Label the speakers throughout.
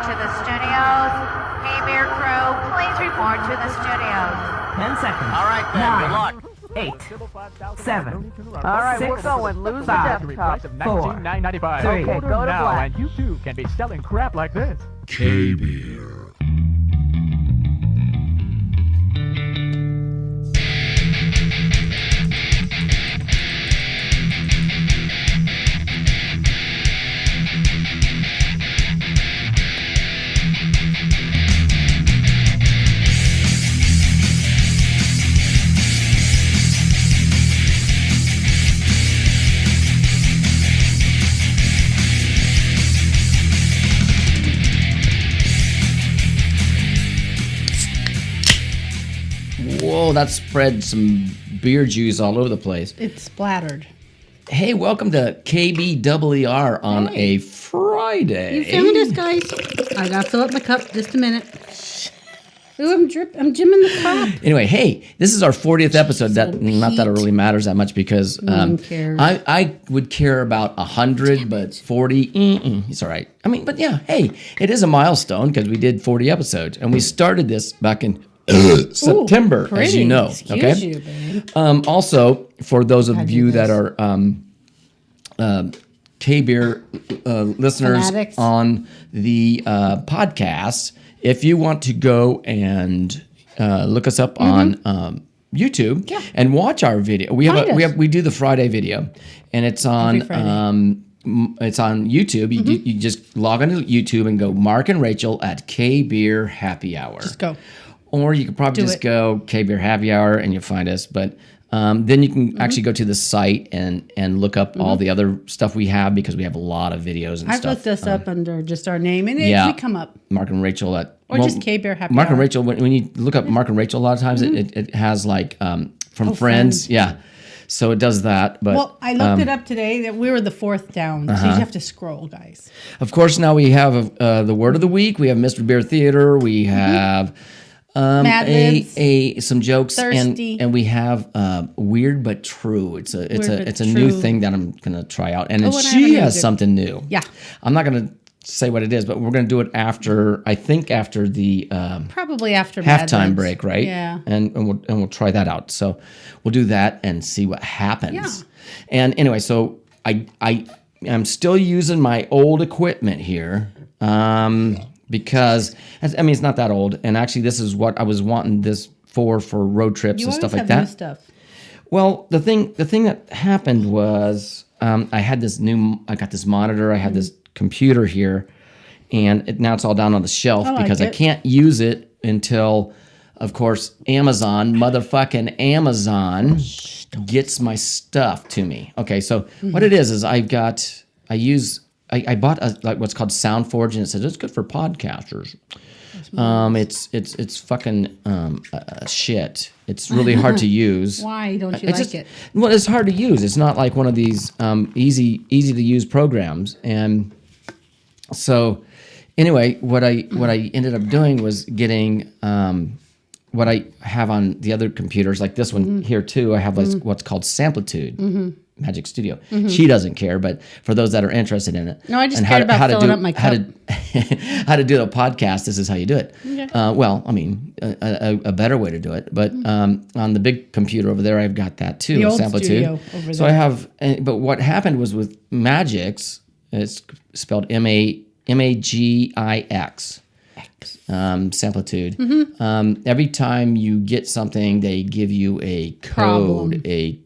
Speaker 1: report to the studios. K-Beer crew, please report to the studios.
Speaker 2: 10 seconds.
Speaker 3: All right, then. Good luck.
Speaker 2: 8, 7.
Speaker 4: All right,
Speaker 2: 6,
Speaker 4: we're going. Lose the
Speaker 2: 5,
Speaker 4: desktop.
Speaker 2: 4,
Speaker 5: $19.95.
Speaker 2: 3.
Speaker 4: Okay, go to
Speaker 5: now,
Speaker 4: black.
Speaker 5: and you too can be selling crap like this.
Speaker 6: K-Beer.
Speaker 7: Whoa, that spread some beer juice all over the place.
Speaker 8: It splattered.
Speaker 7: Hey, welcome to KBWR on a Friday.
Speaker 8: You found us, guys. I gotta fill up my cup. Just a minute. Ooh, I'm jimming the cup.
Speaker 7: Anyway, hey, this is our 40th episode. Not that it really matters that much because
Speaker 8: No one cares.
Speaker 7: I would care about 100, but 40, it's all right. I mean, but yeah, hey, it is a milestone because we did 40 episodes, and we started this back in September,
Speaker 8: Ooh,
Speaker 7: as you know.
Speaker 8: Excuse
Speaker 7: Okay.
Speaker 8: you, babe.
Speaker 7: Also, for those of
Speaker 8: do
Speaker 7: you
Speaker 8: this.
Speaker 7: that are K-Beer listeners
Speaker 8: Fanatics.
Speaker 7: on the podcast, if you want to go and look us up on YouTube
Speaker 8: Yeah.
Speaker 7: and watch our video,
Speaker 8: Find us.
Speaker 7: we do the Friday video, and it's
Speaker 8: Every
Speaker 7: on
Speaker 8: Friday.
Speaker 7: it's on YouTube. You just log onto YouTube and go Mark and Rachel at K-Beer Happy Hour.
Speaker 8: Just go.
Speaker 7: Or you could probably
Speaker 8: Do
Speaker 7: just
Speaker 8: it.
Speaker 7: go K-Beer Happy Hour and you'll find us. But then you can actually go to the site and look up all the other stuff we have because we have a lot of videos and
Speaker 8: I've
Speaker 7: stuff.
Speaker 8: looked us up under just our name, and
Speaker 7: yeah.
Speaker 8: we come up.
Speaker 7: Mark and Rachel at...
Speaker 8: Or just K-Beer Happy
Speaker 7: Mark and
Speaker 8: Hour.
Speaker 7: Rachel, when you look up Mark and Rachel, a lot of times it has like from Friends.
Speaker 8: Friends.
Speaker 7: Yeah. So it does that. But
Speaker 8: Well, I looked it up today that we were the fourth down, so you have to scroll, guys.
Speaker 7: of course, now we have the Word of the Week. We have Mr. Beer Theater. We have...
Speaker 8: Mad Libs.
Speaker 7: some jokes
Speaker 8: Thirsty.
Speaker 7: and we have weird but true. It's a
Speaker 8: But
Speaker 7: new
Speaker 8: True.
Speaker 7: thing that I'm gonna try out, and
Speaker 8: Oh, and I
Speaker 7: she
Speaker 8: haven't
Speaker 7: has
Speaker 8: used it.
Speaker 7: something new.
Speaker 8: Yeah.
Speaker 7: I'm not gonna say what it is, but we're gonna do it after after the
Speaker 8: Probably after Mad
Speaker 7: halftime
Speaker 8: Libs.
Speaker 7: break, right?
Speaker 8: Yeah.
Speaker 7: and we'll try that out. So we'll do that and see what happens.
Speaker 8: Yeah.
Speaker 7: And anyway, so I'm still using my old equipment here. Because I mean it's not that old, and actually this is what I was wanting this for road trips
Speaker 8: You
Speaker 7: and
Speaker 8: always
Speaker 7: stuff like
Speaker 8: have
Speaker 7: that.
Speaker 8: new stuff.
Speaker 7: Well, the thing that happened was I got this monitor, I had this computer here, and now it's all down on the shelf
Speaker 8: I like
Speaker 7: because I
Speaker 8: it.
Speaker 7: can't use it until, of course, motherfucking Amazon gets my stuff to me. Okay, so what it is I bought what's called SoundForge, and it says it's good for podcasters. It's fucking shit. It's really hard to use.
Speaker 8: Why don't you
Speaker 7: It's
Speaker 8: like
Speaker 7: just-
Speaker 8: it?
Speaker 7: Well, it's hard to use. It's not like one of these easy to use programs. And so, anyway, what I ended up doing was getting what I have on the other computers, like this one here too. I have what's called Samplitude. Magic Studio. She doesn't care, but for those that are interested in it,
Speaker 8: No, I just
Speaker 7: and
Speaker 8: cared about filling
Speaker 7: do,
Speaker 8: up my
Speaker 7: how
Speaker 8: cup.
Speaker 7: how to do a podcast. This is how you do it.
Speaker 8: Okay.
Speaker 7: Well, I mean, a better way to do it. But on the big computer over there, I've got that too,
Speaker 8: The old
Speaker 7: Samplitude.
Speaker 8: studio over
Speaker 7: So
Speaker 8: there.
Speaker 7: I have, but what happened was with Magix, it's spelled Magix. Samplitude. Every time you get something, they give you a code,
Speaker 8: Problem. They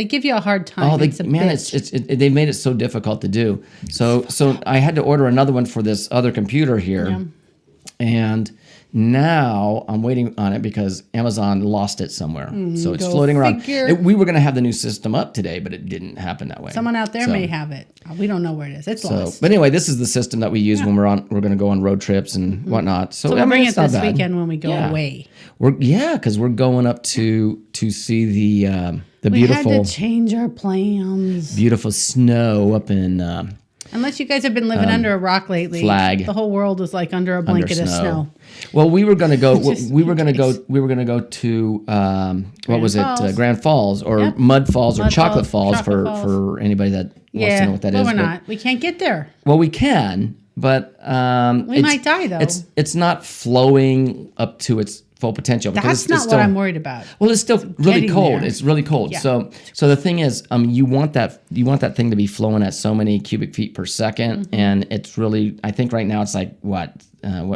Speaker 8: give you a hard time. It's a bitch.
Speaker 7: they made it so difficult to do. So I had to order another one for this other computer here, and now I'm waiting on it because Amazon lost it somewhere. So it's
Speaker 8: go
Speaker 7: floating around.
Speaker 8: figure.
Speaker 7: We were going to have the new system up today, but it didn't happen that way.
Speaker 8: Someone out there
Speaker 7: So-
Speaker 8: may have it. We don't know where it is. It's
Speaker 7: So,
Speaker 8: lost.
Speaker 7: but anyway, this is the system that we use when we're going to go on road trips and whatnot. So,
Speaker 8: So
Speaker 7: I
Speaker 8: we'll
Speaker 7: mean,
Speaker 8: bring
Speaker 7: it's
Speaker 8: it
Speaker 7: not
Speaker 8: this
Speaker 7: bad.
Speaker 8: weekend when we go
Speaker 7: Yeah.
Speaker 8: away.
Speaker 7: Because we're going up to see the
Speaker 8: We
Speaker 7: beautiful
Speaker 8: had to change our plans.
Speaker 7: beautiful snow up in
Speaker 8: Unless you guys have been living under a rock lately,
Speaker 7: Flag.
Speaker 8: the whole world is like under a blanket of snow.
Speaker 7: Well, we were going to go.
Speaker 8: Just
Speaker 7: we were
Speaker 8: in
Speaker 7: going to
Speaker 8: case.
Speaker 7: go. We were going to go to what was
Speaker 8: Falls.
Speaker 7: it? Grand Falls or
Speaker 8: Yep.
Speaker 7: Mud Falls or
Speaker 8: Mud
Speaker 7: Chocolate
Speaker 8: Falls,
Speaker 7: Falls
Speaker 8: Chocolate Falls.
Speaker 7: for anybody that wants to know what that
Speaker 8: but
Speaker 7: is.
Speaker 8: we're not. We can't get there.
Speaker 7: Well, we can, but
Speaker 8: We might die, though.
Speaker 7: It's not flowing up to its full potential. because
Speaker 8: That's
Speaker 7: it's
Speaker 8: not
Speaker 7: still,
Speaker 8: what I'm worried about.
Speaker 7: Well, it's still really
Speaker 8: getting
Speaker 7: cold.
Speaker 8: there.
Speaker 7: It's really cold.
Speaker 8: Yeah.
Speaker 7: So the thing is, you want that thing to be flowing at so many cubic feet per 2nd,
Speaker 8: Mm-hmm.
Speaker 7: and it's really. I think right now it's like what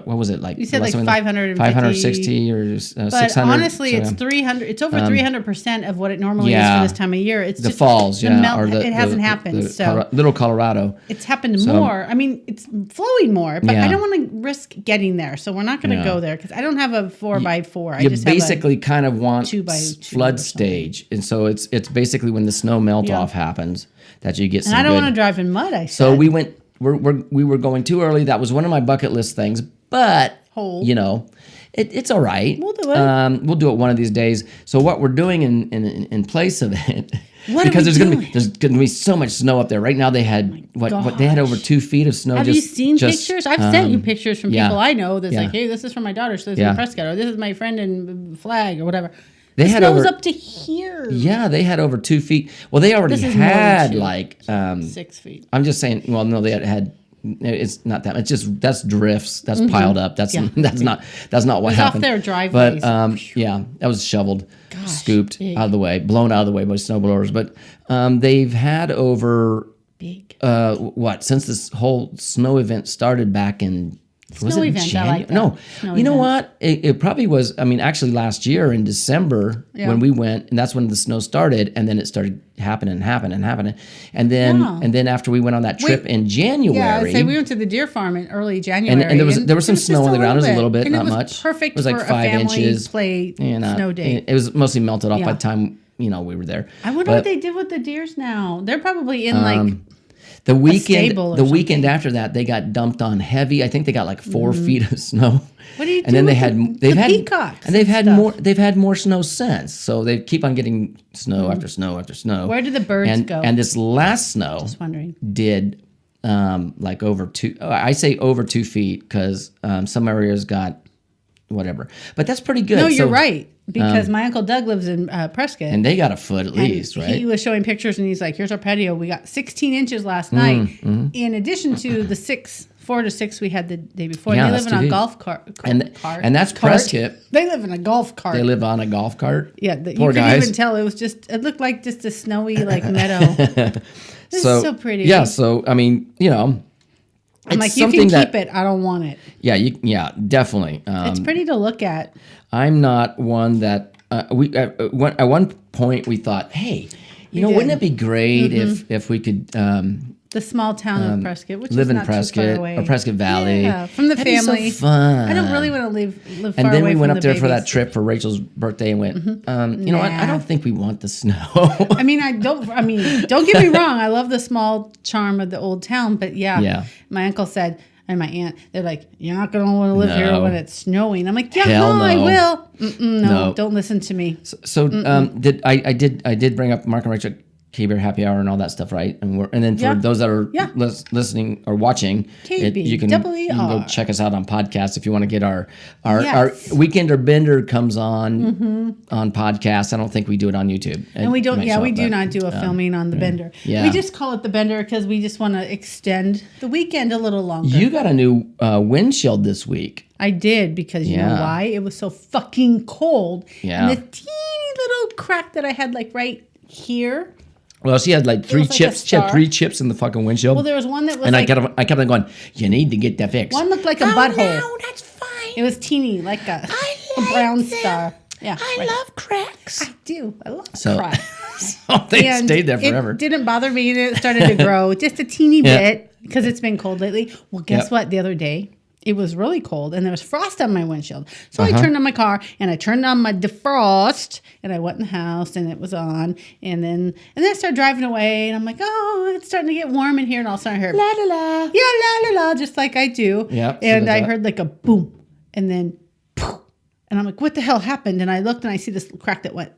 Speaker 7: was it like?
Speaker 8: You said
Speaker 7: less
Speaker 8: like
Speaker 7: than
Speaker 8: 550.
Speaker 7: 560 or 600.
Speaker 8: But honestly,
Speaker 7: so,
Speaker 8: it's 300. It's over 300% of what it normally
Speaker 7: yeah.
Speaker 8: is for this time of year. It's
Speaker 7: the
Speaker 8: just
Speaker 7: falls,
Speaker 8: the
Speaker 7: yeah,
Speaker 8: melt-
Speaker 7: or the
Speaker 8: it hasn't
Speaker 7: the-
Speaker 8: happened.
Speaker 7: the
Speaker 8: So
Speaker 7: Little Colorado.
Speaker 8: it's happened more. I mean, it's flowing more, but
Speaker 7: Yeah.
Speaker 8: I don't want to risk getting there. So we're not going to
Speaker 7: Yeah.
Speaker 8: go there because I don't have a 4x4. I
Speaker 7: You
Speaker 8: just
Speaker 7: basically kind of want
Speaker 8: 2x2
Speaker 7: flood
Speaker 8: or something.
Speaker 7: stage, and so it's basically when the snow melt
Speaker 8: Yeah.
Speaker 7: off happens that you get some.
Speaker 8: And I don't
Speaker 7: good-
Speaker 8: want to drive in mud. I said.
Speaker 7: So we went. We were going too early. That was one of my bucket list things, but
Speaker 8: Hole.
Speaker 7: you know, it's all right.
Speaker 8: We'll do it.
Speaker 7: We'll do it one of these days. So what we're doing in place of it,
Speaker 8: What are
Speaker 7: because
Speaker 8: we
Speaker 7: there's gonna be so much snow up there. Right now they had what they had over 2 feet of snow.
Speaker 8: Have you seen pictures? I've sent you pictures from
Speaker 7: yeah.
Speaker 8: people I know that's
Speaker 7: Yeah.
Speaker 8: like, hey, this is from my daughter. She lives
Speaker 7: Yeah.
Speaker 8: in Prescott. Or this is my friend in Flag or whatever.
Speaker 7: They
Speaker 8: The
Speaker 7: had
Speaker 8: snow's
Speaker 7: over-
Speaker 8: up to here.
Speaker 7: Yeah, they had over 2 feet. Well, they already
Speaker 8: This is more than
Speaker 7: had
Speaker 8: 2.
Speaker 7: like
Speaker 8: 6 feet.
Speaker 7: I'm just saying. Well, no, they had. It's not that. It's just that's drifts. That's piled up. That's
Speaker 8: Yeah.
Speaker 7: that's not what
Speaker 8: was off
Speaker 7: happened.
Speaker 8: their driveways.
Speaker 7: But yeah, that was shoveled, scooped
Speaker 8: big.
Speaker 7: out of the way, blown out of the way by snowblowers. But they've had over
Speaker 8: Big.
Speaker 7: since this whole snow event started back in. Was
Speaker 8: Snow
Speaker 7: it
Speaker 8: event, I like that.
Speaker 7: No,
Speaker 8: Snow
Speaker 7: you know
Speaker 8: event.
Speaker 7: what? It probably was. I mean, actually, last year in December
Speaker 8: Yeah.
Speaker 7: when we went, and that's when the snow started, and then it started happening, and then
Speaker 8: Yeah.
Speaker 7: after we went on that trip in January,
Speaker 8: Yeah, I say we went to the deer farm in early January,
Speaker 7: and there was some
Speaker 8: just
Speaker 7: snow on the ground. It was a little bit,
Speaker 8: and
Speaker 7: not
Speaker 8: it was
Speaker 7: much.
Speaker 8: Perfect
Speaker 7: It was like
Speaker 8: for
Speaker 7: 5
Speaker 8: a family
Speaker 7: inches.
Speaker 8: play
Speaker 7: And,
Speaker 8: snow day.
Speaker 7: It was mostly melted off by
Speaker 8: Yeah.
Speaker 7: the time we were there.
Speaker 8: I wonder
Speaker 7: But
Speaker 8: what they did with the deers now. They're probably in like
Speaker 7: the weekend.
Speaker 8: stable or
Speaker 7: The weekend
Speaker 8: something.
Speaker 7: after that, they got dumped on heavy. I think they got like 4 feet of snow.
Speaker 8: What do you
Speaker 7: and
Speaker 8: do
Speaker 7: then they
Speaker 8: with
Speaker 7: had
Speaker 8: the
Speaker 7: they've had
Speaker 8: peacocks
Speaker 7: and they've
Speaker 8: and
Speaker 7: had
Speaker 8: stuff?
Speaker 7: more. They've had more snow since. So they keep on getting snow after snow after snow.
Speaker 8: Where do the birds
Speaker 7: and,
Speaker 8: go?
Speaker 7: And this last snow
Speaker 8: just wondering.
Speaker 7: did like over 2. I say over 2 feet because some areas got whatever, but that's pretty good.
Speaker 8: No, you're
Speaker 7: So-
Speaker 8: right because my uncle Doug lives in Prescott.
Speaker 7: And they got a foot at
Speaker 8: And
Speaker 7: least, right?
Speaker 8: He was showing pictures and he's like, here's our patio. We got 16 inches last night.
Speaker 7: Mm-hmm.
Speaker 8: In addition to the 4 to 6 we had the day before.
Speaker 7: Yeah,
Speaker 8: They
Speaker 7: that's
Speaker 8: live in
Speaker 7: too
Speaker 8: a
Speaker 7: deep.
Speaker 8: golf cart.
Speaker 7: And that's Prescott.
Speaker 8: They live in a golf cart.
Speaker 7: They live on a golf cart.
Speaker 8: Yeah,
Speaker 7: Poor
Speaker 8: you couldn't
Speaker 7: guys.
Speaker 8: even tell. It looked like just a snowy like meadow. This is so pretty.
Speaker 7: Yeah, so I mean,
Speaker 8: I'm
Speaker 7: it's
Speaker 8: like, you
Speaker 7: something
Speaker 8: can keep it. I don't want it.
Speaker 7: Yeah, definitely.
Speaker 8: It's pretty to look at.
Speaker 7: I'm not one that we at one point we thought, hey, wouldn't it be great if we could
Speaker 8: The small town of Prescott, which
Speaker 7: live
Speaker 8: is
Speaker 7: in
Speaker 8: not too far
Speaker 7: Prescott
Speaker 8: away.
Speaker 7: or Prescott Valley?
Speaker 8: Yeah, from the
Speaker 7: That'd be
Speaker 8: family.
Speaker 7: so fun.
Speaker 8: I don't really want to live far
Speaker 7: And then
Speaker 8: away
Speaker 7: we went
Speaker 8: from
Speaker 7: up
Speaker 8: the
Speaker 7: there for that
Speaker 8: babies.
Speaker 7: trip for Rachel's birthday and went, you know what? I
Speaker 8: Nah.
Speaker 7: don't think we want the snow.
Speaker 8: I mean, don't get me wrong. I love the small charm of the old town, but
Speaker 7: Yeah.
Speaker 8: my uncle said, and my aunt, they're like, you're not going to want to live here
Speaker 7: No.
Speaker 8: when it's snowing. I'm like, yeah,
Speaker 7: Hell
Speaker 8: I
Speaker 7: no.
Speaker 8: will. No,
Speaker 7: No.
Speaker 8: don't listen to me.
Speaker 7: So I did bring up Mark and Rachel K-Bear Happy Hour and all that stuff, right? And then for
Speaker 8: Yeah.
Speaker 7: those that are
Speaker 8: Yeah.
Speaker 7: listening or watching,
Speaker 8: KB,
Speaker 7: you can go
Speaker 8: WER.
Speaker 7: check us out on podcast if you want to get our
Speaker 8: Yes.
Speaker 7: Weekender Bender comes on podcast. I don't think we do it on YouTube.
Speaker 8: And we don't,
Speaker 7: It might show
Speaker 8: we
Speaker 7: up,
Speaker 8: do
Speaker 7: but,
Speaker 8: not do a filming on the bender.
Speaker 7: Yeah.
Speaker 8: We just call it the bender because we just want to extend the weekend a little longer.
Speaker 7: You got a new windshield this week.
Speaker 8: I did because you know
Speaker 7: Yeah.
Speaker 8: why? It was so fucking cold.
Speaker 7: Yeah.
Speaker 8: And the teeny little crack that I had like right here.
Speaker 7: Well, she had like 3
Speaker 8: was like a
Speaker 7: chips. She had
Speaker 8: star.
Speaker 7: 3 chips in the fucking windshield.
Speaker 8: Well, there was one that was
Speaker 7: and
Speaker 8: like,
Speaker 7: I kept on going, you need to get that fixed.
Speaker 8: one looked like a butthole.
Speaker 1: No, that's fine.
Speaker 8: It was teeny, like a
Speaker 1: like
Speaker 8: brown
Speaker 1: them.
Speaker 8: star. Yeah,
Speaker 1: I
Speaker 8: right.
Speaker 1: love cracks.
Speaker 8: I do. I love
Speaker 7: So-
Speaker 8: crack.
Speaker 7: So they
Speaker 8: And
Speaker 7: stayed there forever.
Speaker 8: It didn't bother me, and it started to grow just a teeny
Speaker 7: Yeah.
Speaker 8: bit because it's been cold lately. Well, guess
Speaker 7: Yep.
Speaker 8: what? The other day, it was really cold, and there was frost on my windshield. So
Speaker 7: Uh-huh.
Speaker 8: I turned on my car, and I turned on my defrost, and I went in the house, and it was on. And then I started driving away, and I'm like, oh, it's starting to get warm in here, and all of a sudden I heard,
Speaker 1: La la la.
Speaker 8: yeah, la la la, just like I do.
Speaker 7: Yep, so
Speaker 8: And
Speaker 7: does
Speaker 8: I
Speaker 7: that.
Speaker 8: heard like a boom, and then poof, and I'm like, what the hell happened? And I looked, and I see this crack that went.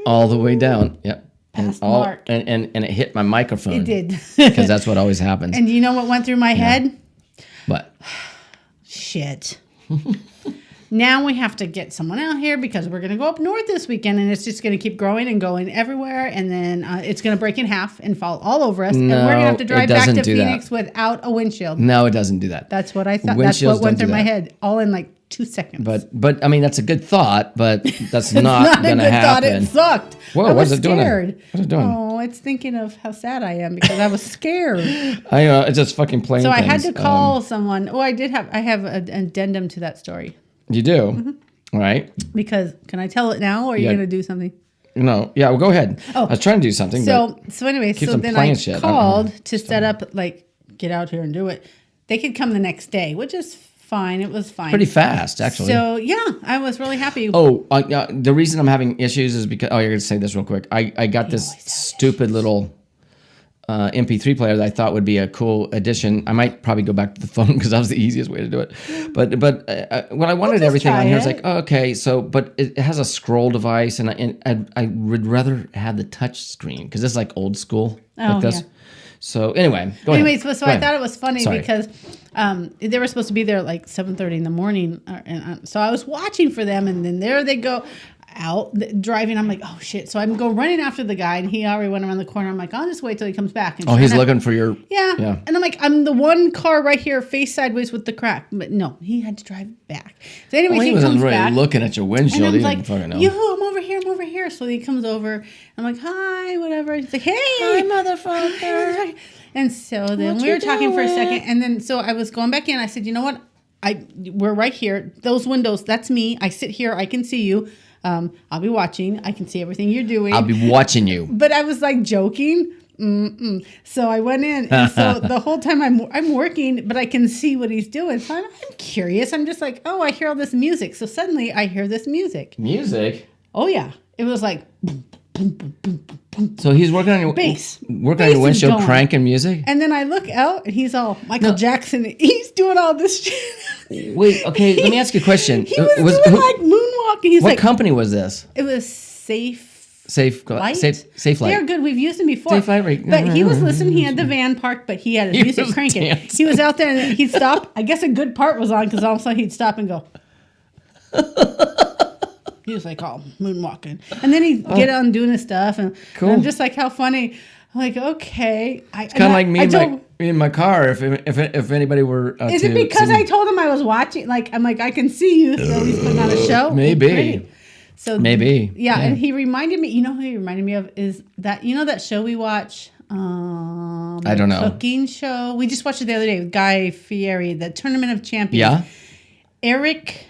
Speaker 7: all the way down. Yep. And
Speaker 8: Past Mark.
Speaker 7: and it hit my microphone.
Speaker 8: It did.
Speaker 7: Because that's what always happens.
Speaker 8: And you know what went through my head?
Speaker 7: But
Speaker 8: Shit. now we have to get someone out here because we're going to go up north this weekend, and it's just going to keep growing and going everywhere, and then it's going to break in half and fall all over us, and we're going to have to
Speaker 7: it
Speaker 8: drive back
Speaker 7: doesn't
Speaker 8: to
Speaker 7: do that.
Speaker 8: Phoenix without a windshield.
Speaker 7: No, it doesn't do that.
Speaker 8: That's what I thought. That's
Speaker 7: Windshields
Speaker 8: what went
Speaker 7: don't
Speaker 8: through
Speaker 7: do
Speaker 8: my
Speaker 7: that.
Speaker 8: head, all in like 2 seconds.
Speaker 7: But I mean, that's a good thought, but that's
Speaker 8: It's
Speaker 7: not
Speaker 8: a
Speaker 7: going to
Speaker 8: good thought.
Speaker 7: happen.
Speaker 8: It sucked.
Speaker 7: Whoa,
Speaker 8: I was
Speaker 7: what's it doing?
Speaker 8: scared.
Speaker 7: What's it doing?
Speaker 8: Oh, it's thinking of how sad I am because I was scared.
Speaker 7: It's just fucking playing.
Speaker 8: So I had
Speaker 7: things.
Speaker 8: to call someone. Oh, I have an addendum to that story.
Speaker 7: You do, All right?
Speaker 8: Because can I tell it now, or are you
Speaker 7: Yeah.
Speaker 8: going to do something?
Speaker 7: No, yeah. Well, go ahead. I was trying to do something.
Speaker 8: So anyway,
Speaker 7: keeps
Speaker 8: so
Speaker 7: on
Speaker 8: then
Speaker 7: playing
Speaker 8: I
Speaker 7: shit. I don't
Speaker 8: called
Speaker 7: know.
Speaker 8: to set up, like, get out here and do it. They could come the next day, which is fine. It was fine.
Speaker 7: pretty fast, actually.
Speaker 8: So yeah, I was really happy.
Speaker 7: The reason I'm having issues is because you're gonna say this real quick. I got this stupid little MP3 player that I thought would be a cool addition. I might probably go back to the phone because that was the easiest way to do it. But when I wanted
Speaker 8: just
Speaker 7: everything
Speaker 8: try
Speaker 7: on here, I was
Speaker 8: it.
Speaker 7: like, oh, okay. So, but it has a scroll device, and I would rather have the touch screen because it's like old school like this.
Speaker 8: Yeah.
Speaker 7: So anyway, go
Speaker 8: Anyways,
Speaker 7: ahead.
Speaker 8: so
Speaker 7: Go
Speaker 8: I
Speaker 7: ahead.
Speaker 8: thought it was funny
Speaker 7: Sorry.
Speaker 8: because they were supposed to be there at like 7:30 in the morning, so I was watching for them, and then there they go out driving. I'm like, oh shit! So I'm go running after the guy, and he already went around the corner. I'm like, I'll just wait till he comes back. And
Speaker 7: Oh,
Speaker 8: sure
Speaker 7: he's
Speaker 8: enough-
Speaker 7: looking for your.
Speaker 8: Yeah.
Speaker 7: Yeah.
Speaker 8: And I'm like, I'm the one car right here, face sideways with the crack. But no, he had to drive back. So anyway,
Speaker 7: Well, he
Speaker 8: he
Speaker 7: wasn't
Speaker 8: comes
Speaker 7: really
Speaker 8: back.
Speaker 7: looking at your
Speaker 8: And
Speaker 7: windshield.
Speaker 8: I'm
Speaker 7: He
Speaker 8: like,
Speaker 7: didn't fucking know.
Speaker 8: yoo-hoo, I'm over here. So he comes over. I'm like, hi, whatever. He's like, hey. Hi, motherfucker. And so then we were talking for a second. And then so I was going back in. I said, you know what? We're right here. Those windows, that's me. I sit here. I can see you. I'll be watching. I can see everything you're doing.
Speaker 7: I'll be watching you.
Speaker 8: But I was like joking. So I went in, and so the whole time I'm working, but I can see what he's doing. So I'm curious. I'm just like, oh, I hear all this music. So suddenly I hear this music.
Speaker 7: Music.
Speaker 8: Oh yeah, it was like
Speaker 7: So he's working on your
Speaker 8: Bass.
Speaker 7: working on
Speaker 8: Bass
Speaker 7: your
Speaker 8: is
Speaker 7: windshield,
Speaker 8: going.
Speaker 7: cranking music.
Speaker 8: and then I look out, and he's all Michael Jackson. He's doing all this shit.
Speaker 7: Wait, okay. Let me ask you a question.
Speaker 8: He was doing like moonwalking. He's
Speaker 7: what
Speaker 8: like,
Speaker 7: company was this?
Speaker 8: it was Safe
Speaker 7: Safe
Speaker 8: Light.
Speaker 7: Safe Light.
Speaker 8: They're good. We've used them before.
Speaker 7: Safe Light, right.
Speaker 8: But he was listening. He had the van parked, but he had his
Speaker 7: He
Speaker 8: music
Speaker 7: was
Speaker 8: cranking.
Speaker 7: dancing.
Speaker 8: He was out there, and he'd stop. I guess a good part was on because all of a sudden he'd stop and go. He was like, oh, moonwalking. And then he'd get on doing his stuff. And,
Speaker 7: Cool.
Speaker 8: and I'm just like, how funny. I'm like, okay.
Speaker 7: Kind of like me in my car. If anybody were
Speaker 8: is it because I told him I was watching? Like, I'm like, I can see you. So he's putting on a show.
Speaker 7: Maybe.
Speaker 8: Great. So
Speaker 7: Maybe.
Speaker 8: Yeah,
Speaker 7: Yeah.
Speaker 8: and he reminded me, you know who he reminded me of is that, you know that show we watch?
Speaker 7: I don't know.
Speaker 8: Cooking show. We just watched it the other day with Guy Fieri, the Tournament of Champions.
Speaker 7: Yeah.
Speaker 8: Eric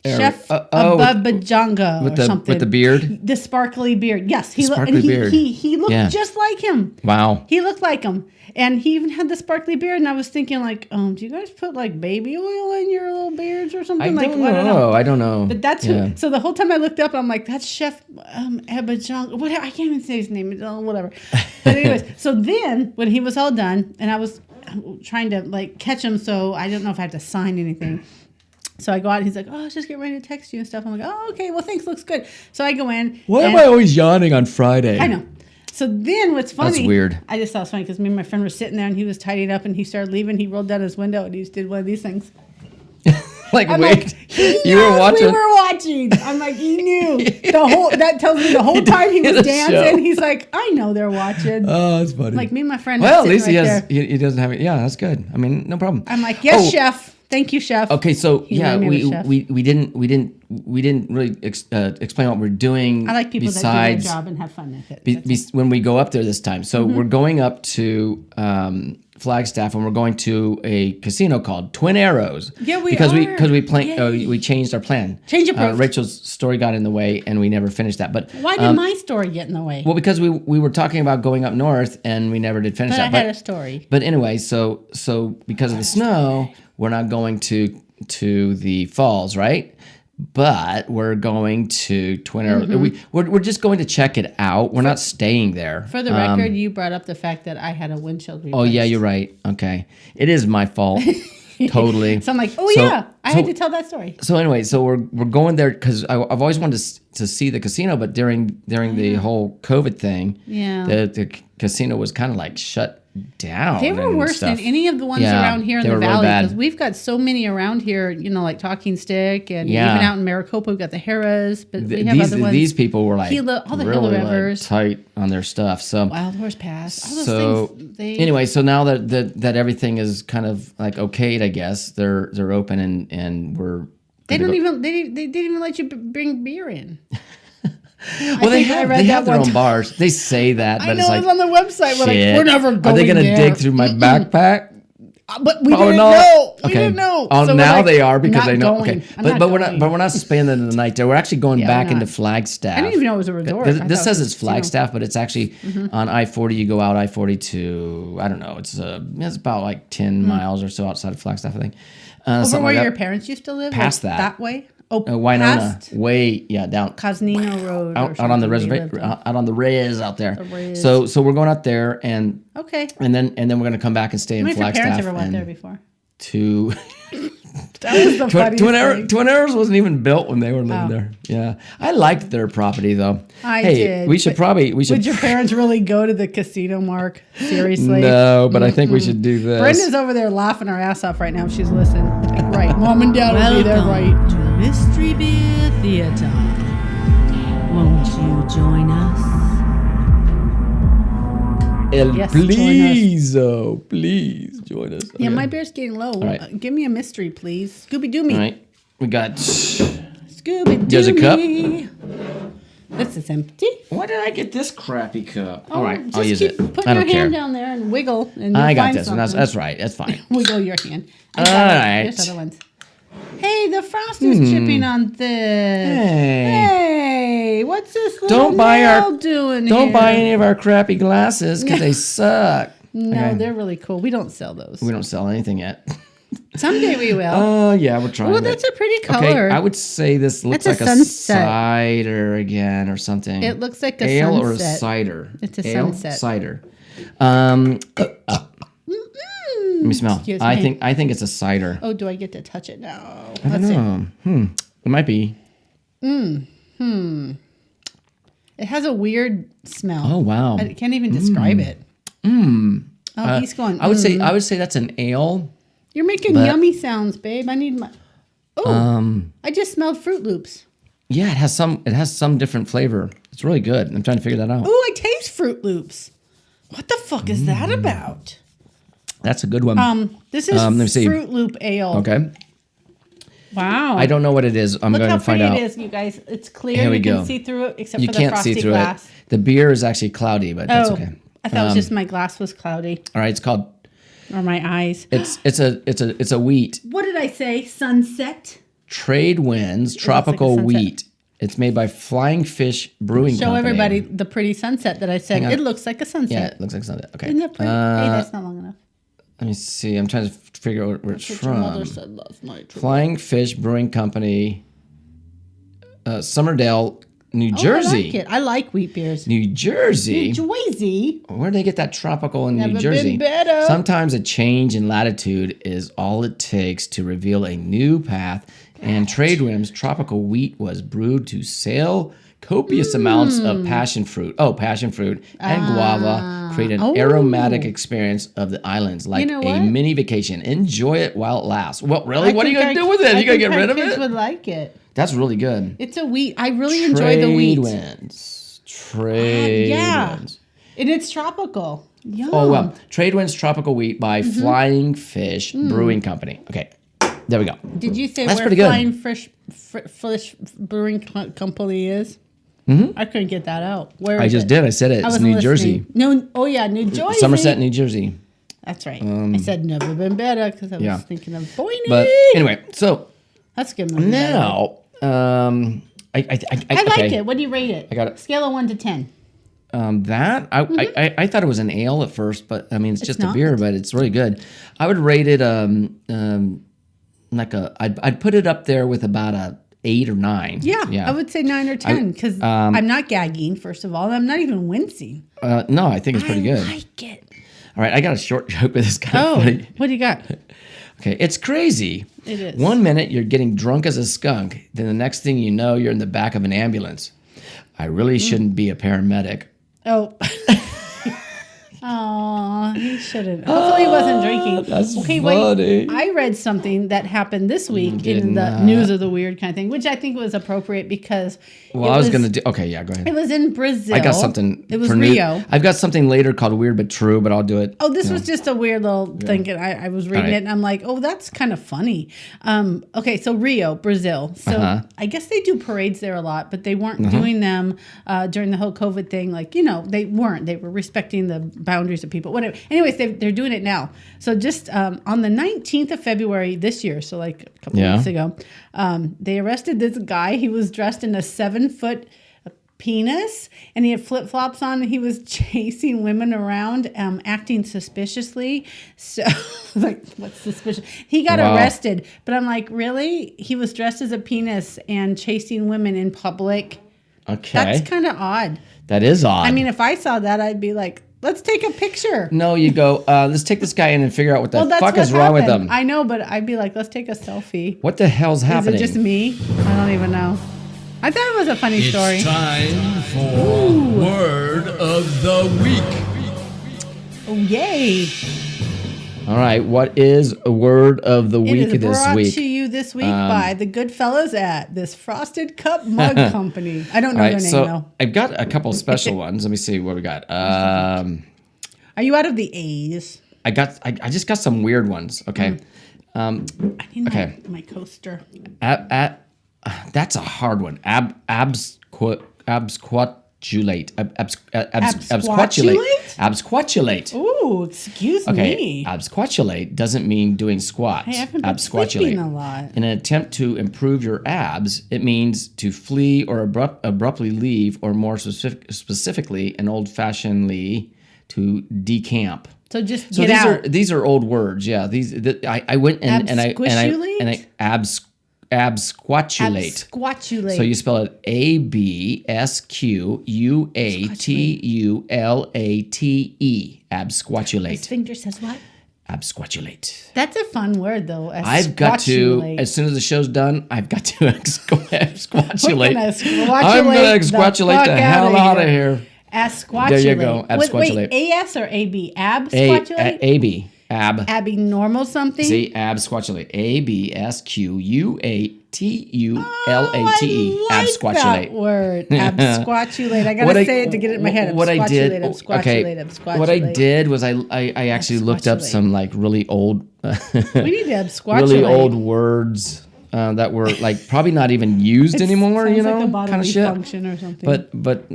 Speaker 7: Eric-
Speaker 8: Chef
Speaker 7: oh,
Speaker 8: Ababajanga
Speaker 7: with
Speaker 8: or
Speaker 7: the
Speaker 8: something.
Speaker 7: with the beard.
Speaker 8: The sparkly beard. Yes, he
Speaker 7: sparkly
Speaker 8: and
Speaker 7: beard.
Speaker 8: He looked
Speaker 7: Yeah.
Speaker 8: just like him.
Speaker 7: Wow.
Speaker 8: He looked like him, and he even had the sparkly beard. And I was thinking, like, do you guys put like baby oil in your little beards or something?
Speaker 7: I don't know.
Speaker 8: But that's
Speaker 7: Yeah.
Speaker 8: who. So the whole time I looked up, I'm like, that's Chef Abajang. Whatever. I can't even say his name. Whatever. But anyways, so then when he was all done, and I was trying to like catch him, so I didn't know if I had to sign anything. So I go out, and he's like, oh, I was just getting ready to text you and stuff. I'm like, oh, okay, well, thanks, looks good. So I go in.
Speaker 7: Why am
Speaker 8: and-
Speaker 7: I always yawning on Friday?
Speaker 8: I know. So then what's funny.
Speaker 7: That's weird.
Speaker 8: I just thought it was funny because me and my friend were sitting there, and he was tidying up, and he started leaving. He rolled down his window, and he just did one of these things.
Speaker 7: Like,
Speaker 8: I'm
Speaker 7: wait,
Speaker 8: like, he
Speaker 7: you were
Speaker 8: knows
Speaker 7: watching?
Speaker 8: We were watching. I'm like, he knew the whole. That tells me the whole time he
Speaker 7: did
Speaker 8: was
Speaker 7: a show.
Speaker 8: dancing. He's like, I know they're watching.
Speaker 7: Oh, that's funny.
Speaker 8: Like me and my friend.
Speaker 7: Well,
Speaker 8: are
Speaker 7: at least
Speaker 8: sitting
Speaker 7: he
Speaker 8: right
Speaker 7: has.
Speaker 8: there.
Speaker 7: He doesn't have it. Yeah, that's good. I mean, no problem.
Speaker 8: I'm like, yes,
Speaker 7: Oh,
Speaker 8: chef. Thank you, chef.
Speaker 7: Okay, so
Speaker 8: He
Speaker 7: yeah,
Speaker 8: reminded me of
Speaker 7: we,
Speaker 8: chef.
Speaker 7: we didn't really explain what we're doing.
Speaker 8: I like people that do
Speaker 7: besides,
Speaker 8: their job and have fun with it.
Speaker 7: when we go up there this time. So
Speaker 8: Mm-hmm.
Speaker 7: we're going up to Flagstaff, and we're going to a casino called Twin Arrows.
Speaker 8: Yeah, we
Speaker 7: because
Speaker 8: are.
Speaker 7: we changed our plan.
Speaker 8: Change approved.
Speaker 7: Rachel's story got in the way, and we never finished that. But
Speaker 8: Why did my story get in the way?
Speaker 7: well, because we were talking about going up north, and we never did finish
Speaker 8: but I
Speaker 7: that.
Speaker 8: had a story.
Speaker 7: But anyway, so because of the snow, we're not going to the falls, right? But we're going to Twin Arrows. We're just going to check it out. We're not staying there.
Speaker 8: For the record, you brought up the fact that I had a windshield replaced.
Speaker 7: Oh yeah, you're right. Okay, it is my fault. Totally.
Speaker 8: So I'm like, oh
Speaker 7: So-
Speaker 8: yeah, I had to tell that story.
Speaker 7: So anyway, so we're going there because I've always wanted to see the casino, but during the whole COVID thing,
Speaker 8: Yeah.
Speaker 7: the casino was kind of like shut down.
Speaker 8: They were
Speaker 7: and
Speaker 8: worse
Speaker 7: stuff.
Speaker 8: than any of the ones
Speaker 7: Yeah,
Speaker 8: around here in
Speaker 7: they
Speaker 8: the
Speaker 7: were really
Speaker 8: valley
Speaker 7: bad.
Speaker 8: because we've got so many around here. Like Talking Stick, and
Speaker 7: Yeah.
Speaker 8: even out in Maricopa, we've got the Harrahs. But we have
Speaker 7: These
Speaker 8: other ones.
Speaker 7: these people were like
Speaker 8: All the
Speaker 7: really
Speaker 8: Gila
Speaker 7: like,
Speaker 8: Rivers.
Speaker 7: tight on their stuff. So
Speaker 8: Wild Horse Pass. All those
Speaker 7: so
Speaker 8: things. They,
Speaker 7: anyway, so now that everything is kind of like okayed, I guess they're open and we're
Speaker 8: they
Speaker 7: gonna
Speaker 8: don't
Speaker 7: go-
Speaker 8: even they didn't even let you bring beer in.
Speaker 7: Well, they
Speaker 8: think I
Speaker 7: have
Speaker 8: read
Speaker 7: they
Speaker 8: that
Speaker 7: have their
Speaker 8: one
Speaker 7: own
Speaker 8: time.
Speaker 7: bars. They say that, but
Speaker 8: I know
Speaker 7: it's like
Speaker 8: it's on the website. We're like,
Speaker 7: shit.
Speaker 8: we're never going
Speaker 7: Are they gonna
Speaker 8: there.
Speaker 7: dig through my backpack?
Speaker 8: But we
Speaker 7: Oh,
Speaker 8: didn't
Speaker 7: no.
Speaker 8: know. We
Speaker 7: Okay.
Speaker 8: didn't know.
Speaker 7: Oh,
Speaker 8: So we're
Speaker 7: now
Speaker 8: like,
Speaker 7: they are because
Speaker 8: not
Speaker 7: they know.
Speaker 8: going.
Speaker 7: Okay,
Speaker 8: I'm
Speaker 7: but
Speaker 8: not
Speaker 7: we're
Speaker 8: going.
Speaker 7: not. But we're not spending the night there. We're actually going
Speaker 8: Yeah,
Speaker 7: back
Speaker 8: we're
Speaker 7: into
Speaker 8: not.
Speaker 7: Flagstaff.
Speaker 8: I didn't even know it was a resort.
Speaker 7: This,
Speaker 8: I
Speaker 7: this
Speaker 8: thought
Speaker 7: says
Speaker 8: it
Speaker 7: it's
Speaker 8: was, you know.
Speaker 7: Flagstaff, but it's actually on I-40. You go out I-40 to I don't know. It's about like 10 miles or so outside of Flagstaff, I think.
Speaker 8: Over
Speaker 7: Something
Speaker 8: where
Speaker 7: like
Speaker 8: your
Speaker 7: that.
Speaker 8: parents used to live?
Speaker 7: Past
Speaker 8: like
Speaker 7: that.
Speaker 8: way? Oh,
Speaker 7: Winona,
Speaker 8: past
Speaker 7: way down
Speaker 8: Cosnino Road. or
Speaker 7: out on the
Speaker 8: something they
Speaker 7: reservation,
Speaker 8: lived in.
Speaker 7: out on the res out there.
Speaker 8: res.
Speaker 7: So we're going out there and
Speaker 8: Okay.
Speaker 7: then we're gonna come back and stay in
Speaker 8: How many of your
Speaker 7: Flagstaff.
Speaker 8: parents ever went
Speaker 7: and
Speaker 8: there before?
Speaker 7: to
Speaker 8: That was the funniest thing.
Speaker 7: Twin Arrows wasn't even built when they were living there. Yeah, I liked their property though.
Speaker 8: I
Speaker 7: hey,
Speaker 8: did,
Speaker 7: we should
Speaker 8: but
Speaker 7: we should.
Speaker 8: Would your parents really go to the casino, Mark? Seriously?
Speaker 7: No, but I think we should do this.
Speaker 8: Brenda's over there laughing her ass off right now. She's listening. Like, right. Mom and Dad will be there, right?
Speaker 3: to Mystery Beer Theater. Won't you join us?
Speaker 7: El
Speaker 8: Yes, join us.
Speaker 7: please, oh please join us.
Speaker 8: Yeah,
Speaker 7: Okay.
Speaker 8: my beer's getting low.
Speaker 7: right.
Speaker 8: Give me a mystery, please. Scooby Doo me.
Speaker 7: All right, we got.
Speaker 8: Scooby Doo
Speaker 7: There's a cup?
Speaker 8: me. This is empty.
Speaker 7: Why did I get this crappy cup? All right,
Speaker 8: just
Speaker 7: I'll use
Speaker 8: keep
Speaker 7: it.
Speaker 8: Putting
Speaker 7: I
Speaker 8: your
Speaker 7: don't care.
Speaker 8: hand down there and wiggle, and you'll
Speaker 7: I got
Speaker 8: find
Speaker 7: this one. That's
Speaker 8: something.
Speaker 7: right. That's fine.
Speaker 8: Wiggle your hand. I
Speaker 7: All
Speaker 8: got it.
Speaker 7: right.
Speaker 8: There's other ones. Hey, the frosty's chipping on this.
Speaker 7: Hey.
Speaker 8: Hey, what's this little
Speaker 7: Don't buy
Speaker 8: nail doing
Speaker 7: Don't
Speaker 8: here?
Speaker 7: buy any of our crappy glasses because they suck.
Speaker 8: No,
Speaker 7: Okay.
Speaker 8: they're really cool. We don't sell those.
Speaker 7: We don't sell anything yet.
Speaker 8: Someday we will.
Speaker 7: Oh yeah, we're trying.
Speaker 8: Well,
Speaker 7: but-
Speaker 8: that's a pretty
Speaker 7: Okay,
Speaker 8: color.
Speaker 7: I would say this looks
Speaker 8: That's
Speaker 7: like
Speaker 8: a
Speaker 7: a
Speaker 8: sunset.
Speaker 7: cider again or something.
Speaker 8: It looks like a
Speaker 7: ale or a
Speaker 8: sunset.
Speaker 7: cider.
Speaker 8: It's a
Speaker 7: Ale,
Speaker 8: sunset.
Speaker 7: cider. Let me smell.
Speaker 8: Excuse
Speaker 7: I
Speaker 8: me.
Speaker 7: think it's a cider.
Speaker 8: Oh, do I get to touch it? No.
Speaker 7: I don't know. It might be.
Speaker 8: It has a weird smell.
Speaker 7: Oh wow.
Speaker 8: I can't even describe it. Oh, he's going.
Speaker 7: I would say that's an ale.
Speaker 8: You're making
Speaker 7: but-
Speaker 8: yummy sounds, babe. I need my. Oh, I just smelled Fruit Loops.
Speaker 7: Yeah, it has some different flavor. It's really good. I'm trying to figure that out.
Speaker 8: Oh, I taste Fruit Loops. What the fuck is that about?
Speaker 7: That's a good one.
Speaker 8: This is
Speaker 7: let me see.
Speaker 8: Fruit Loop Ale.
Speaker 7: Okay.
Speaker 8: Wow.
Speaker 7: I don't know what it is. I'm
Speaker 8: Look
Speaker 7: going
Speaker 8: how
Speaker 7: to find
Speaker 8: pretty
Speaker 7: out.
Speaker 8: it is, you guys. It's clear.
Speaker 7: Here we
Speaker 8: you
Speaker 7: go.
Speaker 8: can see through it, except
Speaker 7: You
Speaker 8: for the
Speaker 7: can't
Speaker 8: frosty
Speaker 7: see through
Speaker 8: glass.
Speaker 7: it. The beer is actually cloudy, but that's
Speaker 8: Oh,
Speaker 7: okay.
Speaker 8: I thought it was just my glass was cloudy,
Speaker 7: All right, it's called.
Speaker 8: or my eyes.
Speaker 7: It's a wheat.
Speaker 8: What did I say? Sunset.
Speaker 7: Trade Winds
Speaker 8: like a
Speaker 7: Tropical
Speaker 8: sunset.
Speaker 7: Wheat. It's made by Flying Fish Brewing
Speaker 8: Show
Speaker 7: Company.
Speaker 8: everybody the pretty sunset that I said.
Speaker 7: Hang on.
Speaker 8: It looks like a sunset.
Speaker 7: Yeah, it looks like something. Okay.
Speaker 8: Isn't that pretty? Hey, that's not long enough.
Speaker 7: Let me see. I'm trying to figure out where it's
Speaker 8: That's what your mother
Speaker 7: from.
Speaker 8: said last night.
Speaker 7: Flying Fish Brewing Company, Summerdale, New Jersey.
Speaker 8: I like it. I like wheat beers.
Speaker 7: New Jersey.
Speaker 8: New Jersey.
Speaker 7: Where do they get that tropical in New
Speaker 8: Never been
Speaker 7: Jersey?
Speaker 8: better.
Speaker 7: Sometimes a change in latitude is all it takes to reveal a new path. And Trade Winds Tropical Wheat was brewed to sail copious amounts of passion fruit. Oh, passion fruit and guava create an aromatic experience of the islands, like
Speaker 8: know
Speaker 7: a
Speaker 8: what?
Speaker 7: mini vacation. Enjoy it while it lasts. Well, really? What are you gonna do with it? You gonna get rid of
Speaker 8: Kids
Speaker 7: it?
Speaker 8: would like it.
Speaker 7: That's really good.
Speaker 8: It's a wheat. I really enjoy the wheat.
Speaker 7: Trade
Speaker 8: yeah.
Speaker 7: Winds.
Speaker 8: And it's tropical. Yum.
Speaker 7: Oh, well. Trade Winds Tropical Wheat by
Speaker 8: Mm-hmm.
Speaker 7: Flying Fish Brewing Company. Okay. There we go.
Speaker 8: Did you say
Speaker 7: That's
Speaker 8: where
Speaker 7: pretty good.
Speaker 8: Flying Fish Brewing Company is? Mm-hmm. I couldn't get that out. Where
Speaker 7: I
Speaker 8: is
Speaker 7: just
Speaker 8: it?
Speaker 7: did. I said it.
Speaker 8: I
Speaker 7: It's
Speaker 8: wasn't
Speaker 7: New
Speaker 8: listening.
Speaker 7: Jersey.
Speaker 8: No. Oh yeah, New Jersey.
Speaker 7: Somerset, New Jersey.
Speaker 8: That's right. I said never been better because I was
Speaker 7: yeah.
Speaker 8: thinking of Boynton.
Speaker 7: But anyway, so
Speaker 8: That's a good. Movie, by the way.
Speaker 7: now, I
Speaker 8: I like
Speaker 7: okay.
Speaker 8: it. What do you rate it?
Speaker 7: I got it.
Speaker 8: Scale of 1 to 10.
Speaker 7: I thought it was an ale at first, but I mean it's just a
Speaker 8: not.
Speaker 7: beer, but it's really good. I would rate it like I'd put it up there with about a 8 or 9.
Speaker 8: Yeah, I would say 9 or 10 because I'm not gagging. First of all, I'm not even wincing.
Speaker 7: No, I think it's pretty good.
Speaker 8: I like it.
Speaker 7: All right, I got a short joke, but it's kind of
Speaker 8: Oh,
Speaker 7: funny.
Speaker 8: what do you got?
Speaker 7: Okay, it's crazy.
Speaker 8: It is.
Speaker 7: 1 minute you're getting drunk as a skunk, then the next thing you know you're in the back of an ambulance. I really shouldn't be a paramedic.
Speaker 8: Oh, Oh, he shouldn't. Hopefully, he wasn't drinking.
Speaker 7: That's
Speaker 8: okay,
Speaker 7: funny.
Speaker 8: wait. I read something that happened this week
Speaker 7: did
Speaker 8: in the
Speaker 7: not.
Speaker 8: news of the weird kind of thing, which I think was appropriate because
Speaker 7: Well, I was going to do. Okay, yeah, go ahead.
Speaker 8: It was in Brazil.
Speaker 7: I got something.
Speaker 8: It was
Speaker 7: for
Speaker 8: Rio.
Speaker 7: New, I've got something later called Weird but True, but I'll do it.
Speaker 8: Oh, this was just a weird little thing. And I was reading
Speaker 7: All right.
Speaker 8: it and I'm like, oh, that's kind of funny. Okay, so Rio, Brazil. So I guess they do parades there a lot, but they weren't doing them during the whole COVID thing. Like, they weren't. They were respecting the boundaries of people. Whatever. Anyways, they're doing it now. So just on the 19th of February this year, so like a couple weeks ago, they arrested this guy. He was dressed in a 7-foot penis and he had flip-flops on. He was chasing women around, acting suspiciously. So like, what's suspicious? He got arrested, but I'm like, really? He was dressed as a penis and chasing women in public?
Speaker 7: Okay.
Speaker 8: That's kind of odd.
Speaker 7: That is odd.
Speaker 8: I mean, if I saw that, I'd be like, let's take a picture.
Speaker 7: No, you go, let's take this guy in and figure out what the
Speaker 8: That's
Speaker 7: fuck
Speaker 8: what
Speaker 7: is wrong with
Speaker 8: happened.
Speaker 7: him.
Speaker 8: I know, but I'd be like, let's take a selfie.
Speaker 7: What the hell's happening?
Speaker 8: Is it just me? I don't even know. I thought it was a funny story.
Speaker 4: It's time for Word of the Week.
Speaker 8: Oh, yay.
Speaker 7: All right, what is a word of the
Speaker 8: It
Speaker 7: week
Speaker 8: is
Speaker 7: this
Speaker 8: brought
Speaker 7: week?
Speaker 8: to you this week by the good fellas at this Frosted Cup Mug Company. I don't know
Speaker 7: All
Speaker 8: their
Speaker 7: right,
Speaker 8: name,
Speaker 7: so
Speaker 8: though.
Speaker 7: I've got a couple special ones. Let me see what we got.
Speaker 8: Are you out of the A's?
Speaker 7: I just got some weird ones. Okay.
Speaker 8: I need
Speaker 7: Okay.
Speaker 8: my coaster.
Speaker 7: That's a hard one. Absquatulate. Absquatulate.
Speaker 8: Ooh, excuse
Speaker 7: Okay.
Speaker 8: me.
Speaker 7: Absquatulate doesn't mean doing squats.
Speaker 8: Hey, I haven't been sleeping a lot.
Speaker 7: In an attempt to improve your abs, it means to flee or abruptly leave, or more specifically and old-fashionedly, to decamp.
Speaker 8: So just
Speaker 7: So
Speaker 8: get
Speaker 7: these
Speaker 8: out.
Speaker 7: these are old words. Yeah, I went and I
Speaker 8: Absquatulate?
Speaker 7: absquatulate.
Speaker 8: Absquatulate.
Speaker 7: So you spell it ABSQUATULATE. Absquatulate.
Speaker 8: Sphincter says what?
Speaker 7: Absquatulate.
Speaker 8: That's a fun word, though.
Speaker 7: I've got to,
Speaker 8: Absquatulate.
Speaker 7: as soon as the show's done, I've got to absquatulate.
Speaker 8: We're gonna squatulate
Speaker 7: I'm going to
Speaker 8: the
Speaker 7: absquatulate
Speaker 8: fuck
Speaker 7: the hell out of here.
Speaker 8: Asquatulate.
Speaker 7: There you go,
Speaker 8: Wait,
Speaker 7: absquatulate.
Speaker 8: AS or AB? Absquatulate?
Speaker 7: AB. Ab.
Speaker 8: Abby normal something?
Speaker 7: See, absquatulate. ABSQUATULATE.
Speaker 8: I like
Speaker 7: Absquatulate.
Speaker 8: that word. Absquatulate. I gotta say it to get it in my head.
Speaker 7: What I did,
Speaker 8: Absquatulate,
Speaker 7: okay.
Speaker 8: absquatulate.
Speaker 7: What I did was I actually looked up
Speaker 8: Absquatulate.
Speaker 7: some like really old,
Speaker 8: We need to absquatulate.
Speaker 7: really old words that were like probably not even used anymore.
Speaker 8: Sounds
Speaker 7: You
Speaker 8: like a
Speaker 7: know,
Speaker 8: bodily
Speaker 7: kind of shit.
Speaker 8: function or something.
Speaker 7: But